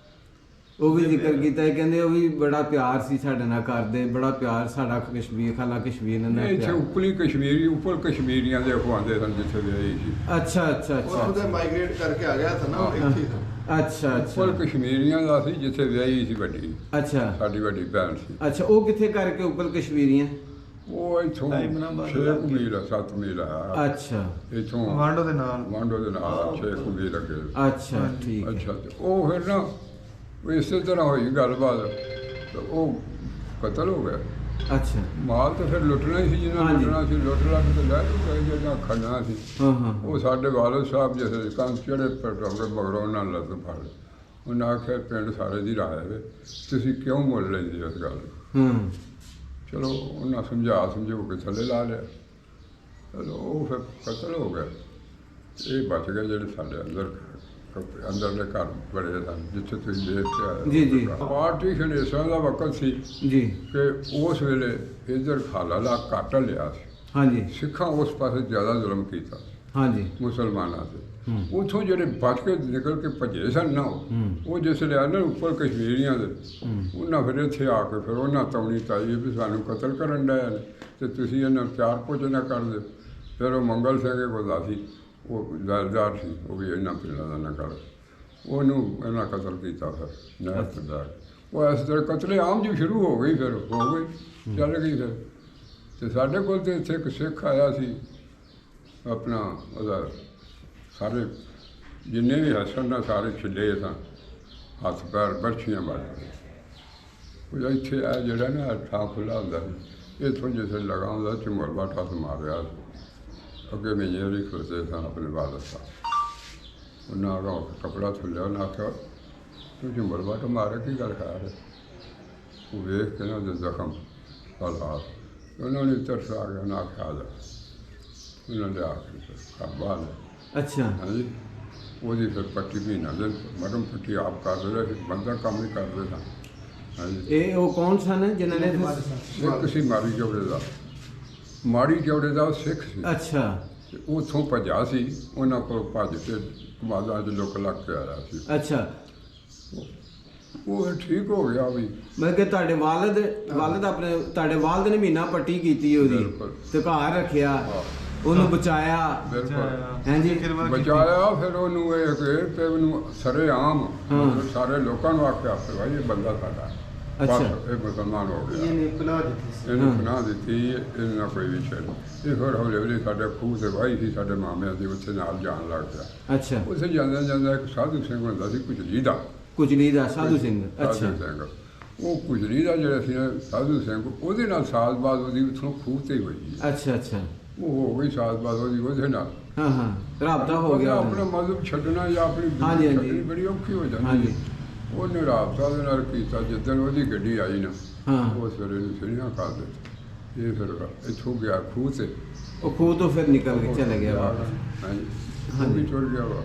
ਉਹ ਵੀ ਜ਼ਿਕਰ ਕੀਤਾ। ਕਹਿੰਦੇ ਉਹ ਵੀ ਬੜਾ ਪਿਆਰ ਸੀ ਸਾਡੇ ਨਾਲ ਕਰਦੇ, ਬੜਾ ਪਿਆਰ ਸਾਡਾ ਕਸ਼ਮੀਰ, ਖਾਲਾ ਕਸ਼ਮੀਰ ਨਾਲ ਇੱਥੇ ਪਿਆਰ। ਉੱਪਰਲੀ ਕਸ਼ਮੀਰੀ, ਉੱਪਰ ਕਸ਼ਮੀਰੀਆਂ ਦੇ ਅਖਵਾਉਂਦੇ ਸਨ ਜਿੱਥੇ ਵਿਆਹੀ ਸੀ। ਅੱਛਾ ਅੱਛਾ ਅੱਛਾ, ਉਹਦੇ ਮਾਈਗ੍ਰੇਟ ਕਰਕੇ ਆ ਗਿਆ ਸੀ ਨਾ ਉਹ ਇੱਥੇ। ਅੱਛਾ ਅੱਛਾ, ਉੱਪਰ ਕਸ਼ਮੀਰੀਆਂ ਦਾ ਸੀ ਜਿੱਥੇ ਵਿਆਹੀ ਸੀ ਵੱਡੀ, ਅੱਛਾ, ਸਾਡੀ ਵੱਡੀ ਭੈਣ ਸੀ। ਅੱਛਾ, ਉਹ ਕਿੱਥੇ ਕਰਕੇ ਉੱਪਰ ਕਸ਼ਮੀਰੀਆਂ? ਉਹ ਇੱਥੋਂ 6 ਮੀਲ 7 ਮੀਲ ਆ। ਅੱਛਾ, ਇੱਥੋਂ ਵਾਂਡੋ ਦੇ ਨਾਲ 6 ਮੀਲ ਅੱਗੇ। ਅੱਛਾ, ਠੀਕ ਹੈ। ਅੱਛਾ, ਤੇ ਉਹ ਫਿਰ ਨਾ ਇਸੇ ਤਰ੍ਹਾਂ ਹੋਈ ਗੱਲਬਾਤ, ਤੇ ਉਹ ਕਤਲ ਹੋ ਗਿਆ। ਅੱਛਾ, ਮਾਲ ਤਾਂ ਫਿਰ ਲੁੱਟਣਾ ਹੀ ਸੀ, ਜਿਹਨਾਂ ਲੁੱਟਣਾ ਸੀ ਲੁੱਟ ਲੱਗ ਤੇ ਲੈ ਲਓ, ਜਿਹੜਾ ਖੜਨਾ ਸੀ। ਹਾਂ ਹਾਂ, ਉਹ ਸਾਡੇ ਵਾਲਦ ਸਾਹਿਬ ਜਿਹੜੇ ਕੰਨ ਚੜੇ ਪਟਾਉਂਦੇ, ਮਗਰੋਂ ਉਹਨਾਂ ਲੱਤ ਫੜ ਲਈ। ਉਹਨਾਂ ਆਖਿਆ ਪਿੰਡ ਸਾਰੇ ਦੀ ਰਾਏ ਵੇ, ਤੁਸੀਂ ਕਿਉਂ ਮੁੱਲ ਲੈਂਦੇ ਇਸ ਗੱਲ ਨੂੰ? ਚਲੋ ਉਹਨਾਂ ਸਮਝੋ ਕੇ ਥੱਲੇ ਲਾ ਲਿਆ। ਚਲੋ ਉਹ ਫਿਰ ਕਤਲ ਹੋ ਗਿਆ। ਇਹ ਬਚ ਗਏ ਜਿਹੜੇ ਸਾਡੇ ਅੰਦਰਲੇ ਘਰ ਬੜੇ ਸਨ, ਜਿੱਥੇ ਤੁਸੀਂ ਦੇਖ ਕੇ ਆਏ। ਜੀ ਜੀ, ਪਾਰਟੀਸ਼ਨ ਇਸ ਤਰ੍ਹਾਂ ਦਾ ਵਕਤ ਸੀ ਜੀ ਕਿ ਉਸ ਵੇਲੇ ਇੱਧਰ ਖਾਲਾ ਲਾ ਕੱਟ ਲਿਆ ਸੀ। ਹਾਂਜੀ ਸਿੱਖਾਂ ਉਸ ਪਾਸੇ ਜ਼ਿਆਦਾ ਜ਼ੁਲਮ ਕੀਤਾ ਹਾਂਜੀ ਮੁਸਲਮਾਨਾਂ ਤੇ ਉੱਥੋਂ ਜਿਹੜੇ ਬਚ ਕੇ ਨਿਕਲ ਕੇ ਭੱਜੇ ਸਨ ਨਾ ਉਹ ਜਿਸ ਲਿਆ ਨਾ ਉੱਪਰ ਕਸ਼ਮੀਰੀਆਂ ਦੇ ਉਹਨਾਂ ਫਿਰ ਇੱਥੇ ਆ ਕੇ ਫਿਰ ਉਹਨਾਂ ਤੌਣੀ ਤਾਈ ਵੀ ਸਾਨੂੰ ਕਤਲ ਕਰਨ ਡਿਆ ਨੇ ਤੇ ਤੁਸੀਂ ਇਹਨਾਂ ਪਿਆਰ ਪੁੱਛ ਨਾ ਕਰਦੇ। ਫਿਰ ਉਹ ਮੰਗਲ ਸਿੰਘ ਕੋਲ ਸੀ, ਉਹ ਜ਼ਾਰਦਾਰ ਸੀ, ਉਹ ਵੀ ਇਹਨਾਂ ਪਿੰਡਾਂ ਦਾ ਨਾ ਕਰ ਉਹਨੂੰ ਇਹਨਾਂ ਕਤਲ ਕੀਤਾ ਫਿਰ ਨਹਿਰ ਤੇ ਜਾ ਕੇ। ਉਹ ਇਸ ਤਰ੍ਹਾਂ ਕਤਲੇ ਆਮ ਜੀ ਸ਼ੁਰੂ ਹੋ ਗਈ, ਫਿਰ ਹੋ ਗਈ ਚੱਲ ਗਈ ਫਿਰ। ਤੇ ਸਾਡੇ ਕੋਲ ਤੇ ਇੱਥੇ ਇੱਕ ਸਿੱਖ ਆਇਆ ਸੀ ਆਪਣਾ, ਉਹਦਾ ਸਾਰੇ ਜਿੰਨੇ ਵੀ ਹਸਨ ਨਾ ਸਾਰੇ ਛਿੱਲੇ ਸਨ, ਹੱਥ ਪੈਰ ਬਰਛੀਆਂ ਮਾਰਦੇ। ਉਹ ਇੱਥੇ ਆ ਜਿਹੜਾ ਨਾ ਥਾਂ ਖੁੱਲ੍ਹਾ ਹੁੰਦਾ ਸੀ, ਇੱਥੋਂ ਜਿਸ ਲਗਾਉਂਦਾ ਝੁੰਮਰ ਬਾਟਾ ਤੋਂ ਮਾਰਿਆ ਅੱਗੇ ਮੇਜੇ ਵੀ ਖਲੋਤੇ ਸਨ ਆਪਣੇ ਵਾਲਦ ਸਾਹਿਬ। ਉਹਨਾਂ ਆ ਕੱਪੜਾ ਥੱਲਿਆ, ਉਹਨਾਂ ਆਖਿਆ ਤੂੰ ਝੁੰਮਰ ਬਾਟਾ ਮਾਰਿਆ ਕੀ ਗੱਲ ਕਰ ਰਿਹਾ? ਉਹ ਵੇਖ ਕੇ ਨਾ ਉਹਦੇ ਜ਼ਖਮ ਹਾਲਾਤ ਉਹਨਾਂ ਨੇ ਤਰਸ ਆ ਗਿਆ, ਉਹਨਾਂ ਆਖਿਆ ਆ ਜਾ। ਉਹਨਾਂ ਨੇ ਆ ਕੇ ਘਰ ਬਾਹਰ ਅੱਛਾ ਹਾਂਜੀ ਉਹਦੀ ਫਿਰ ਪੱਟੀ ਵੀ ਨਾ ਦਿਨ ਮਰਮ ਪੱਟੀ ਆਪ ਕਰਦੇ ਰਹੇ, ਬੰਦਾ ਕੰਮ ਨਹੀਂ ਕਰਦੇ ਸਨ। ਹਾਂਜੀ ਇਹ ਉਹ ਕੌਣ ਸਨ ਜਿਨ੍ਹਾਂ ਨੇ ਸਿੱਖ ਸੀ ਮਾੜੀ ਚੌੜੇ ਦਾ, ਮਾੜੀ ਚੌੜੇ ਦਾ ਉਹ ਸਿੱਖ ਸੀ। ਅੱਛਾ ਤੇ ਉੱਥੋਂ ਭੱਜਾ ਸੀ, ਉਹਨਾਂ ਕੋਲ ਭੱਜ ਕੇ ਕਮਾਦਾਂ 'ਚ ਲੁੱਕ ਲੱਗ ਕੇ ਆਇਆ ਸੀ। ਅੱਛਾ ਉਹ ਠੀਕ ਹੋ ਗਿਆ ਵੀ। ਮਤਲਬ ਕਿ ਤੁਹਾਡੇ ਵਾਲਦ ਆਪਣੇ ਤੁਹਾਡੇ ਵਾਲਦ ਨੇ ਮਹੀਨਾ ਪੱਟੀ ਕੀਤੀ ਉਹਦੀ ਬਿਲਕੁਲ। ਤੇ ਘਰ ਰੱਖਿਆ, ਉਹਨੂੰ ਬਚਾਇਆ। ਬਿਲਕੁਲ ਹਾਂਜੀ ਬਚਾਇਆ। ਫਿਰ ਉਹਨੂੰ ਇਹ ਕਿ ਤੇ ਉਹਨੂੰ ਸਰੇਆਮ ਸਾਰੇ ਲੋਕਾਂ ਨੂੰ ਆਖਿਆ ਕਿ ਭਾਈ ਇਹ ਬੰਦਾ ਸਾਡਾ ਅੱਛਾ। ਬਸ ਇਹ ਮੁਸਲਮਾਨ ਹੋ ਗਿਆ, ਇਹਨੇ ਪਨਾਹ ਦਿੱਤੀ ਸੀ। ਇਹਨੂੰ ਪਨਾਹ ਦਿੱਤੀ, ਇਹਦੇ ਨਾਲ ਕੋਈ ਵਿਸ਼ੇ ਨਹੀਂ। ਇਹ ਫਿਰ ਹੌਲੀ ਹੌਲੀ ਸਾਡੇ ਖੂਹ ਤੇ ਵਾਹੀ ਸੀ, ਸਾਡੇ ਮਾਮਿਆਂ ਦੀ ਉੱਥੇ ਨਾਲ ਜਾਣ ਲੱਗ ਪਿਆ। ਅੱਛਾ ਉੱਥੇ ਜਾਂਦਾ ਜਾਂਦਾ ਇੱਕ ਸਾਧੂ ਸਿੰਘ ਹੁੰਦਾ ਸੀ ਕੁਚਲੀ ਦਾ, ਕੁਚਲੀ ਦਾ ਸਾਧੂ ਸਿੰਘ। ਅੱਛਾ ਸਾਧੂ ਸਿੰਘ ਉਹ ਕੁਚਲੀ ਦਾ ਜਿਹੜਾ ਸੀ ਨਾ ਸਾਧੂ ਸਿੰਘ, ਉਹਦੇ ਨਾਲ ਸਾਲ ਬਾਅਦ ਉਹਦੀ ਉੱਥੋਂ ਖੂਹ ਤੇ ਹੀ ਹੋਈ। ਅੱਛਾ ਅੱਛਾ ਉਹ ਹੋ ਗਈ ਸਾਲ ਬਾਅਦ ਉਹਦੇ ਨਾਲ। ਹਾਂ ਹਾਂ ਰਾਬਤਾ ਹੋ ਗਿਆ ਆਪਣਾ ਮਜ਼ਹਬ ਛੱਡਣਾ ਜਾਂ ਆਪਣੀ ਹਾਂਜੀ, ਦੁਨੀਆ ਹਾਂਜੀ। ਛੱਡਣੀ ਬੜੀ ਔਖੀ ਹੋ ਜਾਂਦੀ ਹਾਂਜੀ। ਹੈ। ਉਹਨੇ ਰਾਬਤਾ ਦੇ ਨਾਲ ਕੀਤਾ। ਜਿੱਦਣ ਉਹਦੀ ਗੱਡੀ ਆਈ ਨਾ ਹਾਂ। ਉਹ ਸਵੇਰੇ ਨੂੰ ਸਿਰੀਆਂ ਕਰ ਦਿੱਤੀ। ਇਹ ਫਿਰ ਇੱਥੋਂ ਗਿਆ ਖੂਹ ਤੇ, ਉਹ ਖੂਹ ਤੋਂ ਫਿਰ ਨਿਕਲ ਕੇ ਚਲੇ ਗਿਆ ਵਾਪਸ। ਹਾਂਜੀ ਉਹ ਵੀ ਟੁਰ ਗਿਆ ਵਾ।